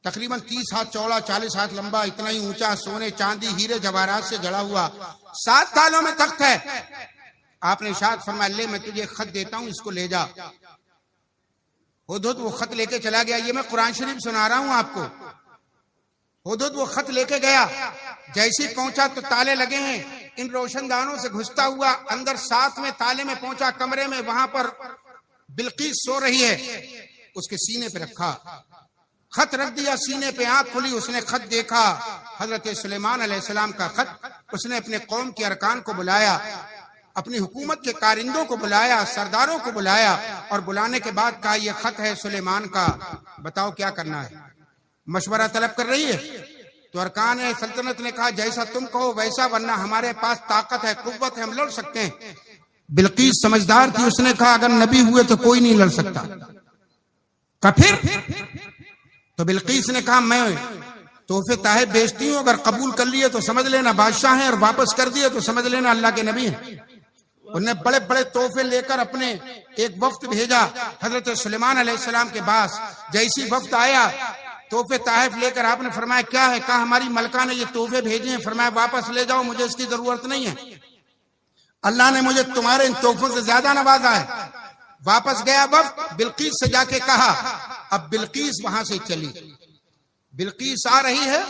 تقریباً 30 ہاتھ چوڑا 40 ہاتھ لمبا، اتنا ہی اونچا، سونے چاندی ہیرے جواہرات سے جڑا ہوا، 7 تالوں میں تخت ہے۔ آپ نے ارشاد فرمایا لے میں تجھے خط دیتا ہوں، اس کو لے جا۔ ہدہد وہ خط لے کے چلا گیا، یہ میں قرآن شریف سنا رہا ہوں آپ کو۔ ہدہد وہ خط لے کے گیا، جیسے پہنچا تو تالے لگے ہیں، ان روشن دانوں سے گھستا ہوا اندر 7ویں تالے میں پہنچا، کمرے میں، وہاں پر بلقیس سو رہی ہے، اس کے سینے پہ رکھا، خط رکھ دیا سینے پہ، آنکھ کھلی، اس نے خط دیکھا، حضرت سلیمان علیہ السلام کا خط۔ اس نے اپنے قوم کے ارکان کو بلایا، اپنی حکومت کے کارندوں کو بلایا، سرداروں کو بلایا، اور بلانے کے بعد کہا یہ خط ہے سلیمان کا، بتاؤ کیا کرنا ہے؟ مشورہ طلب کر رہی ہے۔ تو ارکان سلطنت نے کہا جیسا تم کہو ویسا، ورنہ ہمارے پاس طاقت ہے، قوت ہے، ہم لڑ سکتے ہیں۔ بلقیس سمجھدار تھی، اس نے کہا اگر نبی ہوئے تو کوئی نہیں لڑ سکتا۔ کہا پھر؟ تو بلقیس نے کہا میں تحفے تحائف بیچتی ہوں، اگر قبول کر لیے تو سمجھ لینا بادشاہ ہیں، اور واپس کر دیے تو سمجھ لینا اللہ کے نبی ہیں۔ انہوں نے بڑے بڑے تحفے لے کر اپنے ایک وفد بھیجا حضرت سلیمان علیہ السلام کے پاس۔ جیسی وفد آیا تحفے تحائف لے کر، آپ نے فرمایا کیا ہے؟ کہا ہماری ملکہ نے یہ تحفے بھیجے ہیں۔ فرمایا واپس لے جاؤ، مجھے اس کی ضرورت نہیں ہے، اللہ نے مجھے تمہارے ان تحفوں سے زیادہ نوازا ہے۔ واپس گیا وفد، بلقیس سے جا کے کہا، اب بلقیس وہاں سے چلی، بلقیس آ رہی ہے،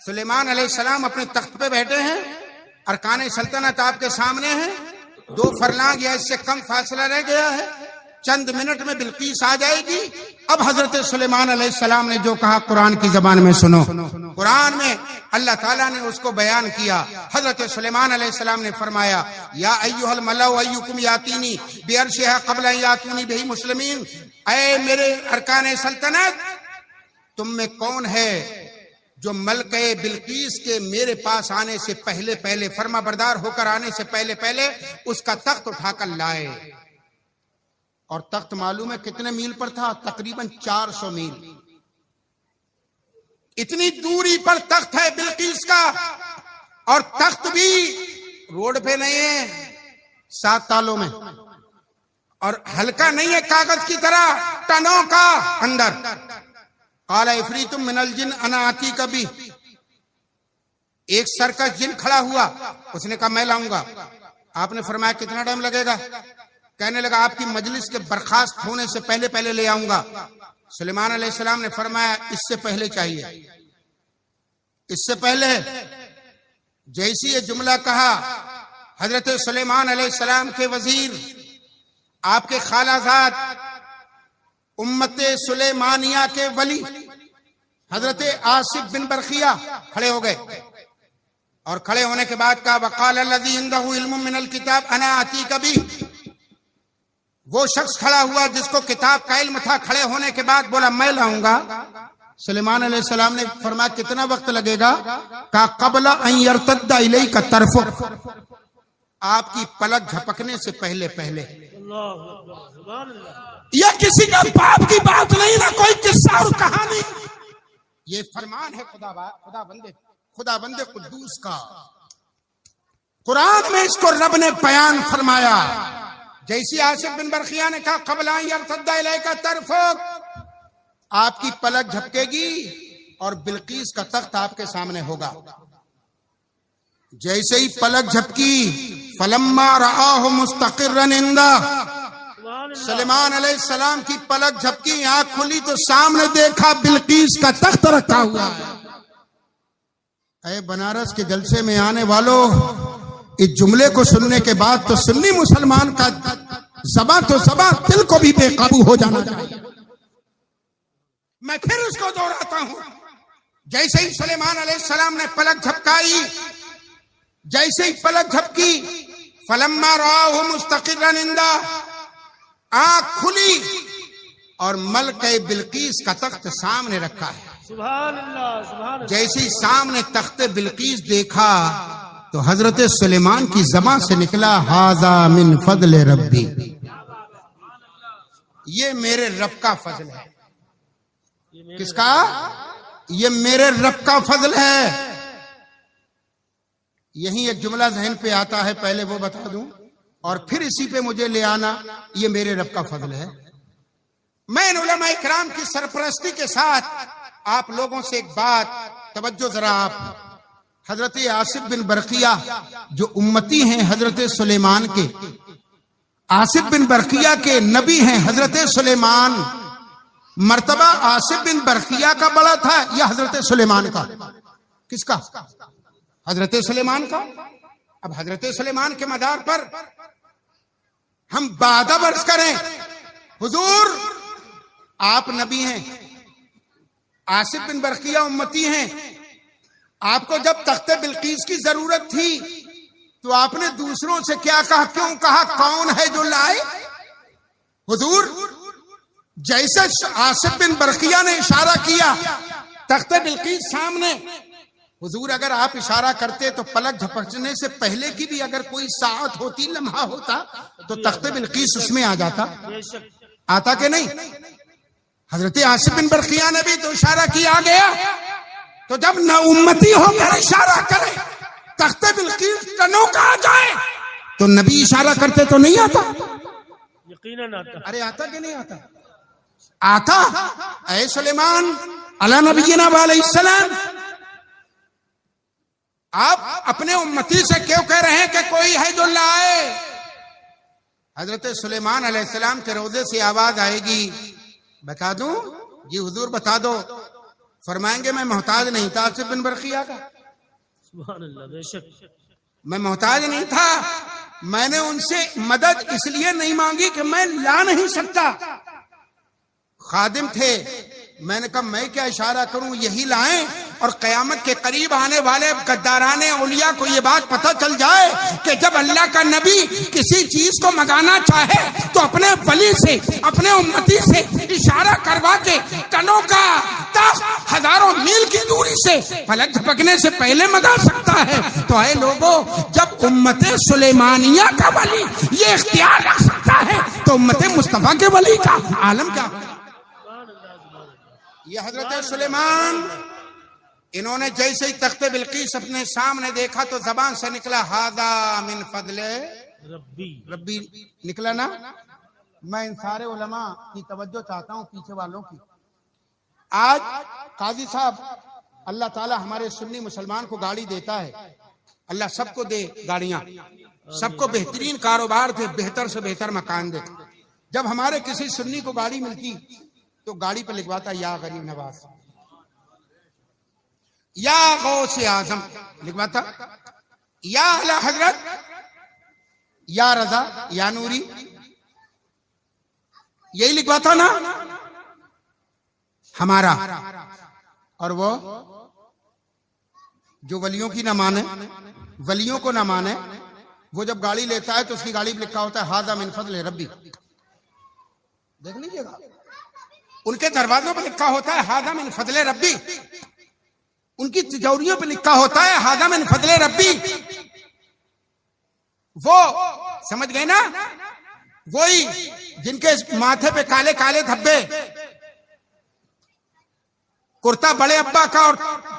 سلیمان علیہ السلام اپنے تخت پہ بیٹھے ہیں، ارکان سلطنت آپ کے سامنے ہیں، 2 فرلانگ یا اس سے کم فاصلہ رہ گیا ہے، چند منٹ میں بلقیس آ جائے گی۔ اب حضرت سلیمان علیہ السلام نے جو کہا قرآن کی زبان میں سنو، قرآن میں اللہ تعالیٰ نے اس کو بیان کیا۔ حضرت سلیمان علیہ السلام نے فرمایا یا ایھا الملأ ایکم یاتینی بعرشھا قبل ان یاتونی بہ مسلمین، اے میرے ارکان سلطنت، تم میں کون ہے جو ملکہ بلقیس کے میرے پاس آنے سے پہلے پہلے، فرما بردار ہو کر آنے سے پہلے پہلے اس کا تخت اٹھا کر لائے۔ اور تخت معلوم ہے کتنے میل پر تھا؟ تقریباً 400 میل، اتنی دوری پر تخت ہے بلقیس کا، اور تخت بھی روڈ پہ نہیں ہے، 7 تالوں میں، اور ہلکا نہیں ہے کاغذ کی طرح، ٹنوں کا اندر۔ قال عفریت من الجن انا آتیک بہ، ایک سرکش جن کھڑا ہوا، اس نے کہا میں لاؤں گا۔ آپ نے فرمایا کتنا ٹائم لگے گا؟ کہنے لگا آپ کی مجلس کے برخاست ہونے سے پہلے پہلے لے آؤں گا۔ سلیمان علیہ السلام نے فرمایا اس سے پہلے چاہیے، اس سے پہلے۔ جیسی یہ جملہ کہا، حضرت سلیمان علیہ السلام کے وزیر، آپ کے خالہ زاد، امت سلیمانیہ کے ولی حضرت آصف بن برخیہ کھڑے ہو گئے، اور کھڑے ہونے کے بعد کہا وقال الذی عنده علم من الکتاب انا آتیک بہ، وہ شخص کھڑا ہوا جس کو کتاب کا علم تھا، کھڑے ہونے کے بعد بولا میں لاؤں گا۔ سلیمان علیہ السلام نے فرمایا کتنا وقت لگے گا؟ کہا قبل ان یرتد الیک طرفک، آپ کی پلک جھپکنے سے پہلے پہلے۔ یہ کسی کا باپ کی بات نہیں، نہ کوئی قصہ اور کہانی، یہ فرمان ہے خدا بندے قدوس کا۔ قرآن میں اس کو رب نے بیان فرمایا۔ جیسی آصف بن برخیہ نے کہا قبل ان یرتد الیک طرفک، آپ کی پلک جھپکے گی اور بلقیس کا تخت آپ کے سامنے ہوگا۔ جیسے ہی پلک جھپکی، فلما رآہ مستقرا عنده، سلیمان علیہ السلام کی پلک جھپکی، آنکھ کھلی تو سامنے دیکھا بلقیس کا تخت رکھا ہوا ہے۔ اے بنارس کے جلسے میں آنے والوں، اس جملے کو سننے کے بعد تو سنی مسلمان کا زبان تو زبان، دل کو بھی بے قابو ہو جانا چاہیے۔ میں پھر اس کو دوہراتا ہوں، جیسے ہی سلیمان علیہ السلام نے پلک جھپکائی، جیسے ہی پلک جھپکی، فلما رآہ مستقرا عنده، آنکھ کھلی اور ملکہ بلقیس کا تخت سامنے رکھا ہے۔
سبحان اللہ، سبحان اللہ۔
جیسے ہی سامنے تخت بلقیس دیکھا تو حضرت سلیمان کی زبان سے نکلا ھذا من فضل ربی، یہ میرے رب کا فضل ہے۔ کس کا؟ یہ میرے رب کا فضل ہے۔ یہیں ایک جملہ ذہن پہ آتا ہے، پہلے وہ بتا دوں اور پھر اسی پہ مجھے لے آنا، یہ میرے رب کا فضل ہے۔ میں ان علماء اکرام کی سرپرستی کے ساتھ آپ لوگوں سے ایک بات، توجہ ذرا آپ، حضرت آصف بن برقیہ جو امتی ہیں حضرت سلیمان کے، آصف بن برقیہ کے نبی ہیں حضرت سلیمان، مرتبہ آصف بن برقیہ کا بڑا تھا یا حضرت سلیمان کا؟ کس کا؟ حضرت سلیمان کا۔ اب حضرت سلیمان کے مدار پر ہم بادہ برس کریں، حضور آپ نبی ہیں، آصف بن برقیہ امتی ہیں، آپ کو جب تخت بلقیس کی ضرورت تھی تو آپ نے دوسروں سے کیا کہا، کیوں کہا کون ہے جو لائے؟ حضور جیسے آصف بن برقیہ نے اشارہ کیا تخت بلقیس سامنے، حضور اگر آپ اشارہ کرتے تو پلک جھپکنے سے پہلے کی بھی اگر کوئی ساعت ہوتی، لمحہ ہوتا، تو تخت بلقیس اس میں آ جاتا، آتا کہ نہیں؟ حضرت آصف بن برقیہ نے بھی تو اشارہ کیا گیا، تو جب نہ امتی ہو کر اشارہ کرے تخت بلقیس ٹنوں کا آ جائے تو نبی اشارہ کرتے تو نہیں آتا؟
یقیناً آتا۔
ارے آتا کہ نہیں آتا؟ آتا۔ اے سلیمان علی نبینا علیہ السلام، آپ اپنے امتی سے کیوں کہہ رہے ہیں کہ کوئی ہے جو لائے؟ حضرت سلیمان علیہ السلام کے روضے سے آواز آئے گی، بتا دوں؟ جی حضور بتا دو۔ فرمائیں گے میں محتاج نہیں تھا آصف بن برقیہ کا،
سبحان اللہ، بے شک
میں محتاج نہیں تھا، میں نے ان سے مدد اس لیے نہیں مانگی کہ میں لا نہیں سکتا، خادم تھے، میں نے کہا میں کیا اشارہ کروں، یہی لائیں، اور قیامت کے قریب آنے والے غداران اولیاء کو یہ بات پتہ چل جائے کہ جب اللہ کا نبی کسی چیز کو منگانا چاہے تو اپنے ولی سے، اپنے امتی سے اشارہ کروا کے ٹنوں کا تخت ہزاروں میل کی دوری سے پلک جھپکنے سے پہلے منگا سکتا ہے، تو اے لوگوں جب امت سلیمانیہ کا ولی یہ اختیار رکھ سکتا ہے تو امت مصطفیٰ کے ولی کا عالم کیا ہے؟ یہ حضرت سلیمان، انہوں نے جیسے ہی تخت بلقیس اپنے سامنے دیکھا تو زبان سے نکلا ھذا من فضل ربی نکلا نا۔ میں ان سارے علماء کی توجہ چاہتا ہوں، پیچھے والوں کی۔ آج قاضی صاحب، اللہ تعالی ہمارے سنی مسلمان کو گاڑی دیتا ہے، اللہ سب کو دے گاڑیاں، سب کو بہترین کاروبار دے، بہتر سے بہتر مکان دے۔ جب ہمارے کسی سنی کو گاڑی ملتی تو گاڑی پہ لکھواتا یا غریب نواز، یا غوث اعظم لکھواتا، یا اعلی حضرت، یا رضا، یا نوری، یہی لکھواتا نا ہمارا۔ اور وہ جو ولیوں کی نہ مانے، ولیوں کو نہ مانے، وہ جب گاڑی لیتا ہے تو اس کی گاڑی پہ لکھا ہوتا ہے ھذا من فضل ربی، دیکھ لیجیے گا، ان کے دروازوں پہ لکھا ہوتا ہے ھذا من فضل ربی، ان کی تجوریوں پہ لکھا ہوتا ہے ھذا من فضل ربی۔ وہ سمجھ گئے نا، وہی جن کے ماتھے پہ کالے کالے دھبے، کرتا بڑے ابا کا اور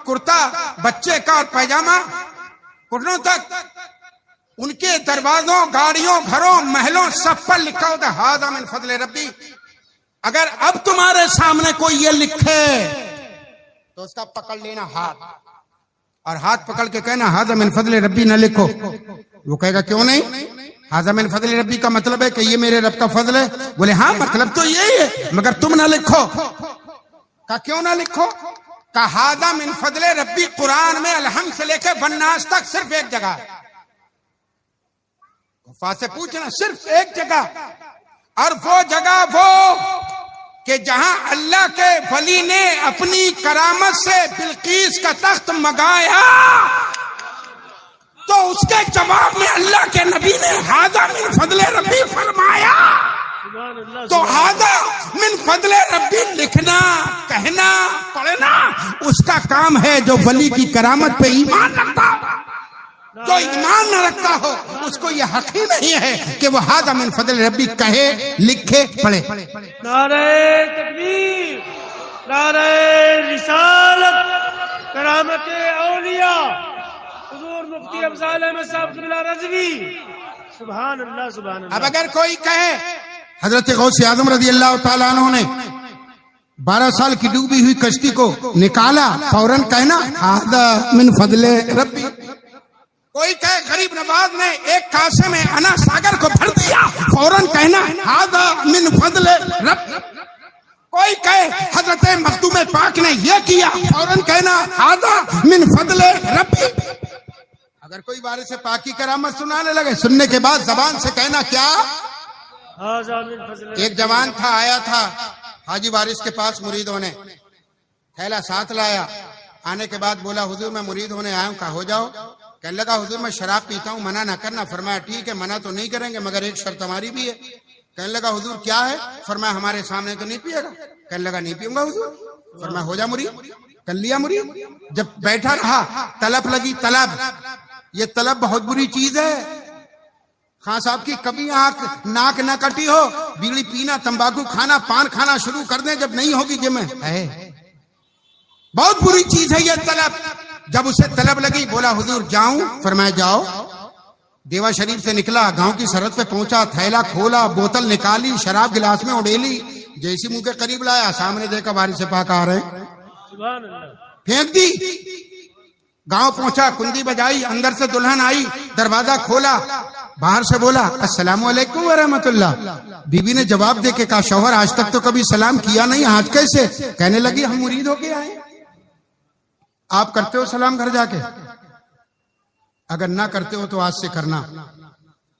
کرتا بچے کا اور پیجامہ گھٹنوں تک، ان کے دروازوں، گاڑیوں، گھروں، محلوں سب پر لکھا ہوتا ہے ھذا من فضل ربی۔ اگر اب تمہارے سامنے کوئی یہ لکھے تو اس کا پکڑ لینا ہاتھ، اور ہاتھ پکڑ کے کہنا ھذا من فضل ربی نہ لکھو۔ وہ کہے گا کیوں نہیں؟ ھذا من فضل ربی کا مطلب ہے کہ یہ میرے رب کا فضل ہے۔ بولے ہاں مطلب تو یہی ہے، مگر تم نہ لکھو۔ کہا کیوں نہ لکھو؟ کہا ھذا من فضل ربی قرآن میں الحمد سے لے کے والناس تک صرف ایک جگہ ہے۔ کفار سے پوچھنا، صرف ایک جگہ، اور وہ جگہ وہ
کہ جہاں اللہ کے ولی نے اپنی کرامت سے بلقیس کا تخت منگایا تو اس کے جواب میں اللہ کے نبی نے ھذا من فضل ربی فرمایا. تو ھذا من فضل ربی لکھنا، کہنا، پڑھنا اس کا کام ہے جو ولی کی کرامت پہ ایمان رکھتا ہو. جو ایمان نہ رکھتا ہو اس کو یہ حق ہی نہیں ہے کہ وہ ھذا من فضل ربی کہے، لکھے، پڑھے.
نعرہ تکبیر، نعرہ رسالت، کرامت اولیاء حضور مفتی افضال احمد صاحب قبلہ رضوی. سبحان اللہ سبحان اللہ.
اب اگر کوئی کہے حضرت غوث اعظم رضی اللہ تعالیٰ عنہ نے 12 سال کی ڈوبی ہوئی کشتی کو نکالا، فوراً کہنا ھذا من فضل ربی. کوئی کہے غریب نواز نے ایک کاسے میں انا ساگر کو بھر دیا، فوراً کہنا ھذا من فضل ربی. کوئی کہے حضرت مخدوم پاک نے یہ کیا، فوراً کہنا ھذا من فضل ربی. اگر کوئی وارث پاک کی کرامت سنانے لگے، سننے کے بعد زبان سے کہنا کیا. ایک جوان تھا، آیا تھا حاجی وارث کے پاس مرید ہونے، تھیلا ساتھ لایا. آنے کے بعد بولا حضور میں مرید ہونے آیا ہوں. کہا ہو جاؤ. کہنے لگا حضور میں شراب پیتا ہوں، منع نہ کرنا. فرمایا ٹھیک ہے، منع تو نہیں کریں گے مگر ایک شرط ہماری بھی ہے. کہنے لگا حضور کیا ہے؟ فرمایا ہمارے سامنے تو نہیں پیے گا. کہنے لگا نہیں پیوں گا حضور. فرمایا ہو جا مرید. کر لیا مرید. جب بیٹھا رہا طلب لگی. طلب، یہ طلب بہت بری چیز ہے. خان صاحب کی کبھی آنکھ ناک نہ کٹی ہو، بیڑی پینا، تمباکو کھانا، پان کھانا شروع کر دیں جب نہیں ہوگی جمع ہے. بہت بری چیز ہے یہ طلب. جب اسے طلب لگی بولا حضور جاؤں. فرمایا جاؤ. دیوا شریف سے نکلا، گاؤں کی سرحد پہ پہنچا، تھیلا کھولا، بوتل نکالی، شراب گلاس میں اڑیلی. جیسی منہ کے قریب لایا، سامنے دیکھا وارث پاک آ رہے ہیں، پھینک دی. گاؤں پہنچا، کندی بجائی، اندر سے دلہن آئی، دروازہ کھولا، باہر سے بولا السلام علیکم ورحمۃ اللہ. بیوی نے جواب دے کے کہا شوہر آج تک تو کبھی سلام کیا نہیں، آج کیسے؟ کہنے لگی ہم مرید ہو کے آئے. آپ کرتے ہو سلام گھر جا کے؟ اگر نہ کرتے ہو تو آج سے کرنا.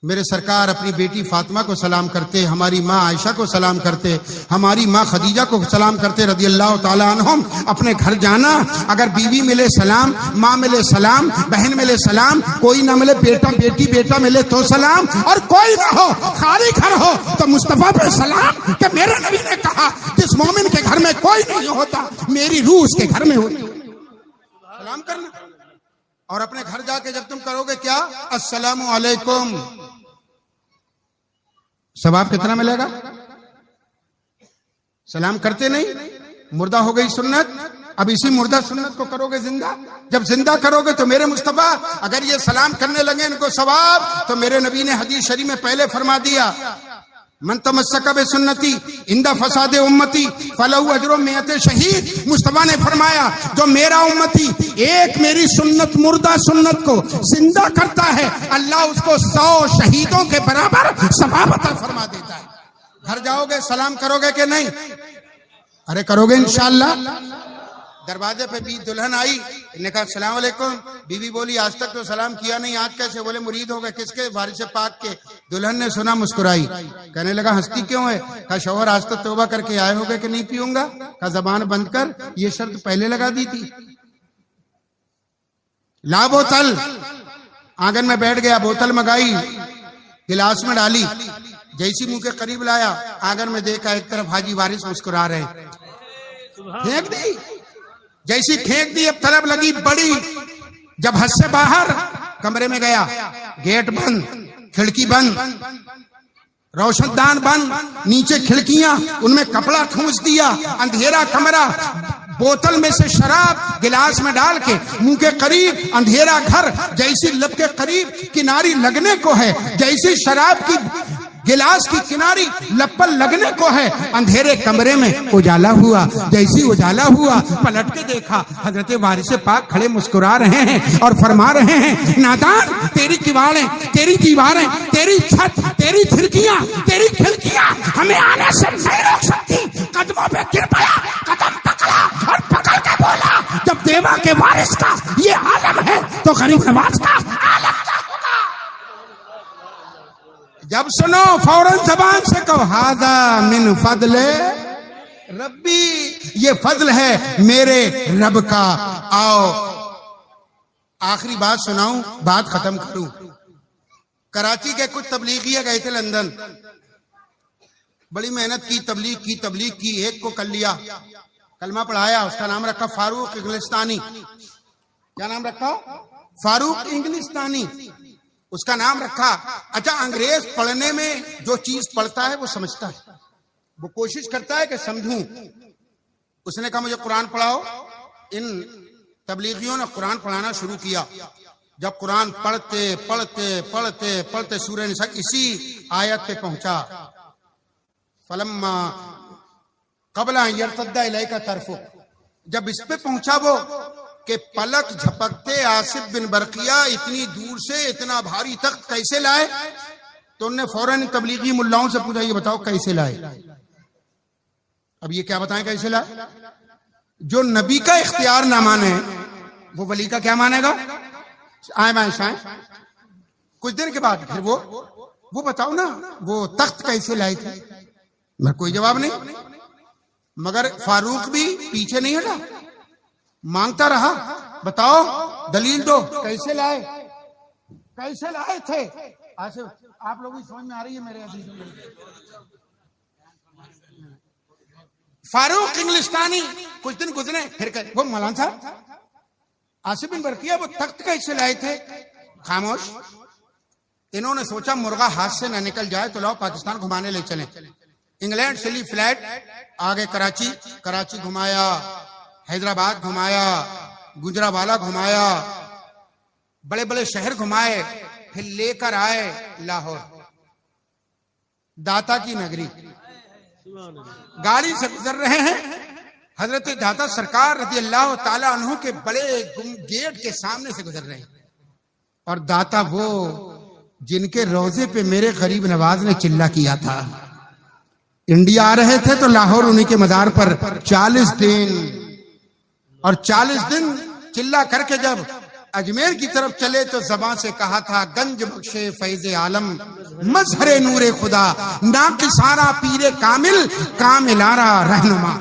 میرے سرکار اپنی بیٹی فاطمہ کو سلام کرتے، ہماری ماں عائشہ کو سلام کرتے، ہماری ماں خدیجہ کو سلام کرتے رضی اللہ تعالیٰ عنہم. اپنے گھر جانا، اگر بیوی ملے سلام، ماں ملے سلام، بہن ملے سلام، کوئی نہ ملے بیٹا بیٹی بیٹا ملے تو سلام، اور کوئی نہ ہو خالی گھر ہو تو مصطفیٰ پہ سلام. کہ میرے نبی نے کہا جس مومن کے گھر میں کوئی نہیں ہوتا میری روح اس کے گھر میں ہوتی. سلام کرنا. اور اپنے گھر جا کے جب تم کرو گے کیا السلام علیکم، ثواب کتنا ملے گا؟ سلام کرتے نہیں، مردہ ہو گئی سنت. اب اسی مردہ سنت کو کرو گے زندہ. جب زندہ کرو گے تو میرے مصطفیٰ اگر یہ سلام کرنے لگے ان کو ثواب، تو میرے نبی نے حدیث شریف میں پہلے فرما دیا من تمسک بسنتی عند فساد امتی فلہ اجر مئات شہید. مصطفیٰ نے فرمایا جو میرا امتی ایک میری سنت، مردہ سنت کو زندہ کرتا ہے، اللہ اس کو 100 شہیدوں کے برابر ثواب عطا فرما دیتا ہے. گھر جاؤ گے سلام کرو گے کہ نہیں؟ ارے کرو گے انشاءاللہ. دروازے پہ بھی دلہن آئی، نے کہا السلام علیکم. بیوی بولی آج تک تو سلام کیا نہیں، آج کیسے؟ بولے مرید ہو گئے. کس کے؟ وارث پاک کے. دلہن نے سنا، مسکرائی. کہنے لگا ہنستی کیوں ہے؟ کہا شوہر آج تک توبہ کر کے آئے ہو گئے کہ نہیں پیوں گا؟ کہا زبان بند کر، یہ شرط پہلے لگا دی تھی. لا بوتل. آنگن میں بیٹھ گیا، بوتل منگائی، گلاس میں ڈالی، جیسی منہ کے قریب لایا، آنگن میں دیکھا ایک طرف حاجی وارث مسکرا رہے، پھینک دی. جیسی پھینک دی اب طلب لگی بڑی. جب حد سے باہر کمرے میں گیا، گیٹ بند، کھڑکی بند، روشن دان بند، نیچے کھڑکیاں، ان میں کپڑا ٹھونس دیا، اندھیرا کمرہ، بوتل میں سے شراب گلاس میں ڈال کے منہ کے قریب، اندھیرا گھر، جیسی لب کے قریب کناری لگنے کو ہے، جیسی شراب کی گلاس کی کناری لب پر لگنے کو ہے، اندھیرے کمرے میں اجالا ہوا. جیسی اجالا ہوا پلٹ کے دیکھا حضرت وارث پاک کھڑے مسکرا رہے ہیں اور فرما رہے ہیں نادان تیری کیواڑیں، تیری دیواریں، تیری چھت، تیری کھڑکیاں، تیری کھڑکیاں ہمیں آنے سے نہیں روک سکتی. قدموں پہ گر پڑا، قدم پکڑا اور پکڑ کے بولا جب دیوا کے وارث کا یہ عالم ہے تو غریب نواز کا عالم کیا ہوگا؟ جب سنو فوراً زبان سے کہو ھذا من فضل ربی، یہ فضل ہے میرے رب کا. آؤ آخری بات سناؤں، بات ختم کروں. کراچی کے کچھ تبلیغیے گئے تھے لندن، بڑی محنت کی، تبلیغ کی. ایک کو کر لیا، کلمہ پڑھایا، اس کا نام رکھا فاروق انگلستانی. کیا نام رکھا؟ فاروق انگلستانی اس کا نام رکھا. اچھا، انگریز پڑھنے میں جو چیز پڑھتا ہے وہ سمجھتا ہے، وہ کوشش کرتا ہے کہ سمجھوں. اس نے کہا مجھے قرآن پڑھاؤ. ان تبلیغیوں نے قرآن پڑھانا شروع کیا. جب قرآن پڑھتے سورہ نساء اسی آیت پہ پہنچا، فلما قبل ان یرتد الیک طرفک، جب اس پہ پہنچا وہ کہ پلک جھپکتے آصف بن برقیہ اتنی دور سے اتنا بھاری تخت کیسے لائے، تو انہوں نے فوراً تبلیغی ملاؤں سے پوچھا یہ بتاؤ کیسے لائے. اب یہ کیا بتائیں کیسے لائے؟ جو نبی کا اختیار نہ مانے وہ ولی کا کیا مانے گا؟ آئے بائیں شائیں. کچھ دن کے بعد پھر وہ بتاؤ نا وہ تخت کیسے لائے تھے. میں کوئی جواب نہیں، مگر فاروق بھی پیچھے نہیں ہٹا، مانگتا رہا بتاؤ دلیل دو، کیسے لائے تھے. آصف آپ لوگوں کی سمجھ میں آ رہی ہے میرے عزیز؟ فاروق انگلستانی کچھ دن گزرے، پھر وہ مولانا صاحب آصف بن برقیہ وہ تخت کیسے لائے تھے؟ خاموش. انہوں نے سوچا مرغا ہاتھ سے نہ نکل جائے تو لاؤ پاکستان گھمانے لے چلیں. انگلینڈ چلی فلائٹ، آگے کراچی گھمایا، حیدرآباد گھمایا، گجرانوالہ گھمایا، بڑے بڑے شہر گھمائے، پھر لے کر آئے لاہور، داتا کی نگری. گاڑی سے گزر رہے ہیں، حضرت داتا سرکار رضی اللہ تعالی عنہ کے بڑے گیٹ کے سامنے سے گزر رہے ہیں. اور داتا وہ جن کے روزے پہ میرے غریب نواز نے چلہ کیا تھا. انڈیا آ رہے تھے تو لاہور انہی کے مزار پر 40 دن چلہ کر کے جب اجمیر کی طرف چلے تو زبان سے کہا تھا گنج بخشے فیض عالم مظہر نور خدا ناقصارا پیر کاملارا رہنما.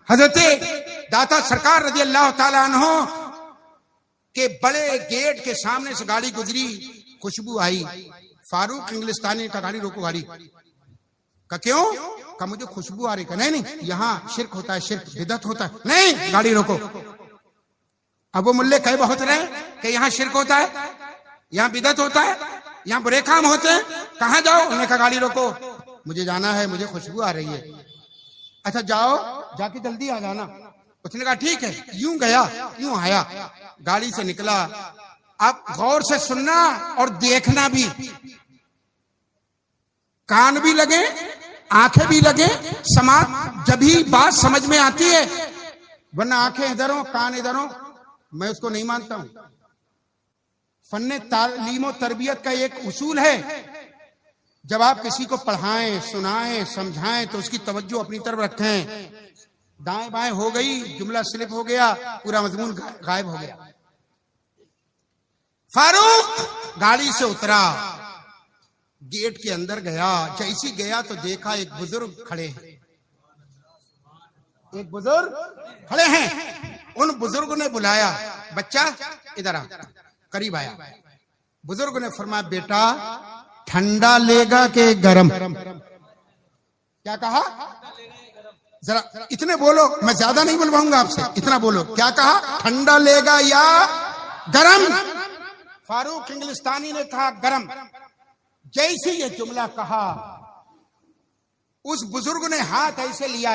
حضرت داتا سرکار رضی اللہ تعالیٰ عنہ کے بڑے گیٹ کے سامنے سے گاڑی گزری، خوشبو آئی. فاروق انگلستانی کا گاڑی روکو، گاڑی کا کیوں؟ کہ مجھے خوشبو آ رہی. کہ نہیں یہاں شرک ہوتا ہے، شرک بدعت ہوتا ہے. نہیں، گاڑی روکو. اب وہ ملے کہے بہت رہے کہ یہاں شرک ہوتا ہے، یہاں بدعت ہوتا ہے، یہاں برے کام ہوتے ہیں، کہاں جاؤ؟ انہوں نے کہا گاڑی روکو، مجھے جانا ہے، مجھے خوشبو آ رہی ہے. اچھا جاؤ، جا کے جلدی آ جانا. اس نے کہا ٹھیک ہے. یوں گیا یوں آیا، گاڑی سے نکلا. اب غور سے سننا اور دیکھنا بھی، کان بھی لگے آنکھیں بھی لگے. سماعت جب ہی بات سمجھ میں آتی ہے، ورنہ آنکھیں ادھر ہوں کان ادھر ہوں میں اس کو نہیں مانتا ہوں. فن تعلیم و تربیت کا ایک اصول ہے، جب آپ کسی کو پڑھائیں، سنائیں، سمجھائیں تو اس کی توجہ اپنی طرف رکھیں. دائیں بائیں ہو گئی، جملہ سلپ ہو گیا، پورا مضمون غائب ہو گیا. فاروق گاڑی سے اترا، گیٹ کے اندر گیا. جیسی گیا تو دیکھا ایک بزرگ کھڑے ہیں. ان بزرگ نے بلایا، بچہ ادھر آ. قریب آیا. بزرگ نے فرمایا بیٹا ٹھنڈا لے گا کہ گرم؟ کیا کہا؟ ذرا اتنے بولو، میں زیادہ نہیں بلواؤں گا آپ سے، اتنا بولو. کیا کہا؟ ٹھنڈا لے گا یا گرم؟ فاروق انگلستانی نے کہا گرم. جیسے یہ جملہ کہا اس بزرگ نے ہاتھ ایسے لیا،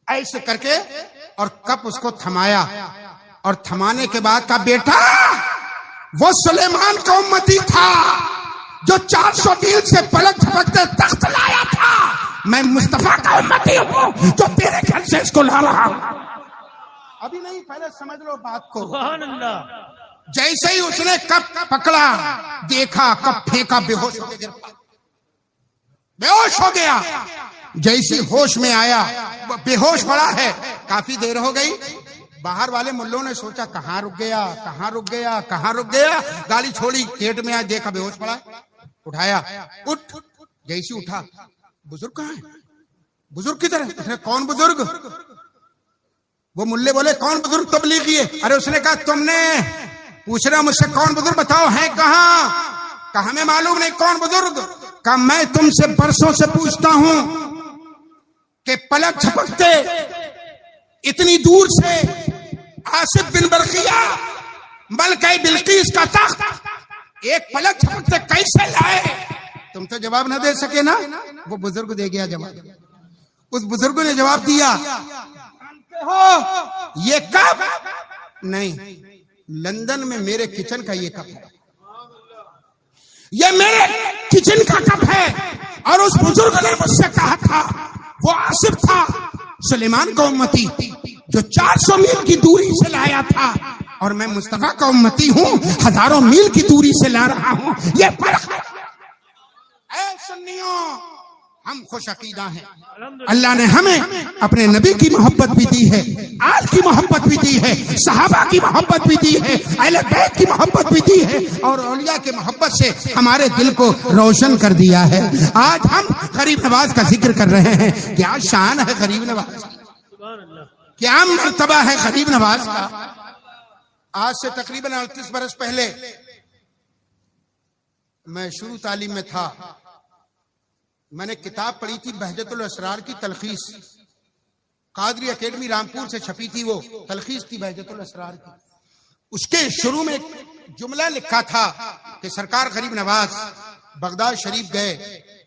ایسے کر کے اور کپ اس کو تھمایا، اور تھمانے کے بعد کہا بیٹا وہ سلیمان کا امتی تھا جو 400 میل سے پلک جھپکتے تخت لایا تھا. میں مصطفیٰ کا امتی ہوں جو تیرے گھر سے اس کو لا رہا ہوں. ابھی نہیں، پہلے سمجھ لو بات کو.
سبحان اللہ.
جیسے ہی اس نے کپ پکڑا، دیکھا کپ پھینکا، بے ہوش ہو گیا. جیسی ہوش میں آیا، بے ہوش پڑا ہے. کافی دیر ہو گئی. باہر والے ملوں نے سوچا کہاں رک گیا. گاڑی چھوڑی، گیٹ میں آیا، دیکھا بے ہوش پڑا. اٹھایا، اٹھ. جیسی اٹھا، بزرگ کہاں ہے؟ بزرگ کی طرح؟ اس نے کون بزرگ؟ وہ ملے بولے کون بزرگ تبلیغی ہے؟ ارے اس نے کہا تم نے پوچھ رہا مجھ سے کون بزرگ، بتاؤ ہے کہاں؟ کہا ہمیں معلوم نہیں کون بزرگ۔ کہا میں تم سے برسوں سے پوچھتا ہوں کہ پلک جھپکتے اتنی دور سے آصف بن برقیہ ملکہ بلقیس کا تخت ایک پلک جھپکتے کیسے لائے؟ تم تو جواب نہ دے سکے نا۔ وہ بزرگ دے گیا جواب۔ اس بزرگ نے جواب دیا یہ کپ نہیں، لندن میں میرے کچن کا یہ کپ ہے، یہ میرے کچن کا کپ ہے۔ اور اس بزرگ نے مجھ سے کہا تھا، وہ آصف تھا سلیمان کا امتی جو 400 میل کی دوری سے لایا تھا، اور میں مصطفیٰ کا امتی ہوں، ہزاروں میل کی دوری سے لا رہا ہوں۔ یہ فرق ہے۔ اے سنیوں، ہم خوش عقیدہ ہیں، اللہ نے ہمیں اپنے نبی کی محبت بھی دی ہے، آل کی محبت بھی دی ہے، صحابہ کی محبت بھی دی ہے، اہل بیت کی محبت بھی دی ہے، اور اولیاء کی محبت سے ہمارے دل کو روشن کر دیا ہے۔ آج ہم غریب نواز کا ذکر کر رہے ہیں۔ کیا شان ہے غریب نواز، کیا مرتبہ ہے غریب نواز کا۔ آج سے تقریباً 38 برس پہلے میں شروع تعلیم میں تھا، میں نے کتاب پڑھی تھی بہجت الاسرار کی تلخیص، قادری اکیڈمی رامپور سے چھپی تھی، وہ تلخیص تھی بہجت الاسرار کی۔ اس کے شروع میں ایک جملہ لکھا تھا کہ سرکار غریب نواز بغداد شریف گئے،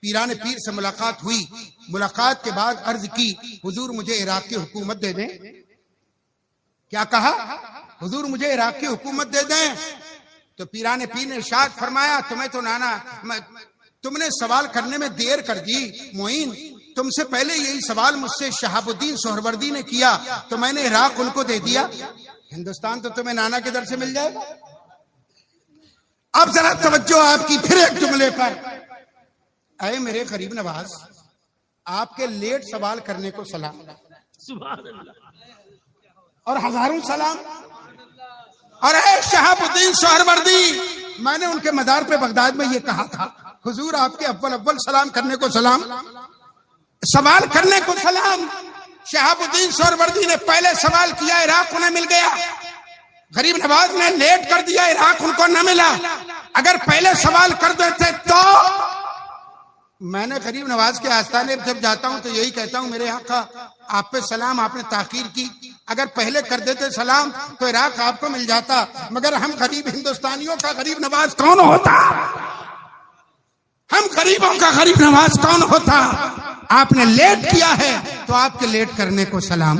پیران پیر سے ملاقات ہوئی، ملاقات کے بعد عرض کی حضور مجھے عراق کی حکومت دے دیں۔ کیا کہا؟ حضور مجھے عراق کی حکومت دے دیں۔ تو پیران پیر نے ارشاد فرمایا تمہیں تو نانا تم نے سوال کرنے میں دیر کر دی معین، تم سے پہلے یہی سوال مجھ سے شہاب الدین سہروردی نے کیا تو میں نے عراق ان کو دے دیا، ہندوستان تو تمہیں نانا کے در سے مل جائے گا۔ اب ذرا توجہ آپ کی پھر ایک جملے پر۔ اے میرے غریب نواز، آپ کے لیٹ سوال کرنے کو سلام،
سبحان اللہ،
اور ہزاروں سلام۔ اور اے شہاب الدین سہروردی، میں نے ان کے مزار پہ بغداد میں یہ کہا تھا حضور آپ کے اول سلام کرنے کو سلام، سوال کرنے کو سلام۔ شہاب الدین سہروردی نے پہلے سوال کیا، عراق انہیں مل گیا۔ غریب نواز نے لیٹ کر دیا، عراق ان کو نہ ملا۔ اگر پہلے سوال کر دیتے تو میں نے غریب نواز کے آستانے جب جاتا ہوں تو یہی کہتا ہوں میرے آقا آپ پہ سلام، آپ نے تاخیر کی، اگر پہلے کر دیتے سلام تو عراق آپ کو مل جاتا، مگر ہم غریب ہندوستانیوں کا غریب نواز کون ہوتا؟ ہم غریبوں کا غریب نواز کون ہوتا؟ آپ نے لیٹ کیا ہے تو آپ کے لیٹ کرنے کو سلام۔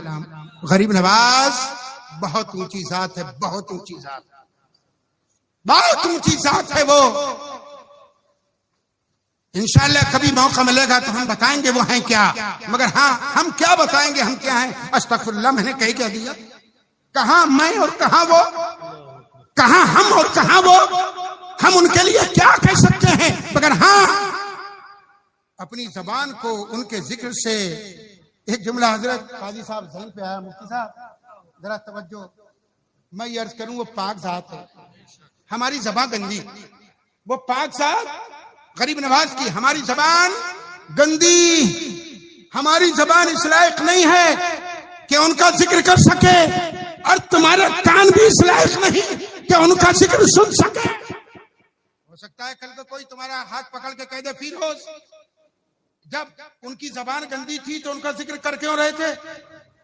غریب نواز بہت اونچی ذات ہے، بہت اونچی ذات، بہت اونچی ذات ہے وہ۔ انشاءاللہ کبھی موقع ملے گا تو ہم بتائیں گے وہ ہیں کیا، مگر ہاں ہم کیا بتائیں گے، ہم کیا ہیں؟ استغفر اللہ، میں نے کہیں کہہ دیا، کہاں میں اور کہاں وہ، کہاں ہم اور کہاں وہ، ہم ان کے لیے کیا کہہ سکتے ہیں، مگر ہاں اپنی زبان کو ان کے ذکر سے۔ ایک جملہ حضرت قاضی صاحب ذہن پہ آیا، مفتی صاحب ذرا توجہ، میں یہ عرض کروں وہ پاک ذات ہے، ہماری زبان گندی، وہ پاک ذات غریب نواز کی، ہماری زبان گندی، ہماری زبان اس لائق نہیں ہے کہ ان کا ذکر کر سکے، اور تمہارے کان بھی اس لائق نہیں کہ ان کا ذکر سن سکے۔ ہو سکتا ہے کل کو کوئی تمہارا ہاتھ پکڑ کے کہہ دے فیروز جب ان کی زبان گندی تھی تو ان کا ذکر کر کیوں رہے تھے،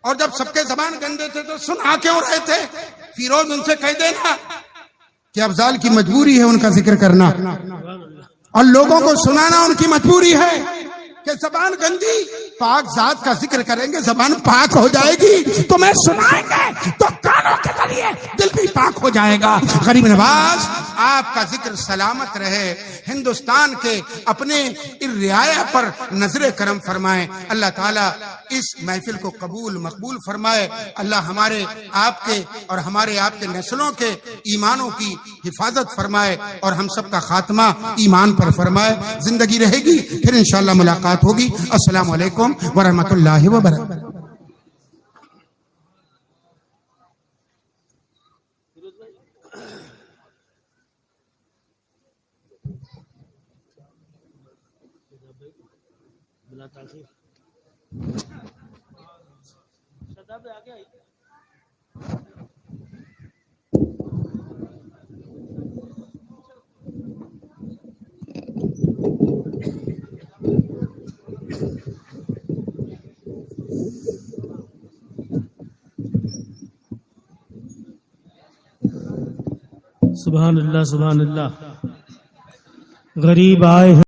اور جب سب کے زبان گندے تھے تو سنا کیوں رہے تھے؟ فیروز ان سے کہہ دینا کہ افضال کی مجبوری ہے ان کا ذکر کرنا، اور لوگوں کو سنانا ان کی مجبوری ہے کہ زبان گندی، پاک ذات کا ذکر کریں گے زبان پاک ہو جائے گی، تمہیں سنائیں گے تو کانوں کے ذریعے دل بھی پاک ہو جائے گا۔ غریب نواز آپ کا ذکر سلامت رہے، ہندوستان کے اپنے رعایا پر نظر کرم فرمائے، اللہ تعالیٰ اس محفل کو قبول مقبول فرمائے، اللہ ہمارے آپ کے اور ہمارے آپ کے نسلوں کے ایمانوں کی حفاظت فرمائے، اور ہم سب کا خاتمہ ایمان پر فرمائے۔ زندگی رہے گی پھر انشاءاللہ ملاقات ہوگی۔ السلام علیکم ورحمۃ اللہ وبرکاتہ۔
بلا تاخیر سبحان اللہ سبحان اللہ. غریب آئے ہیں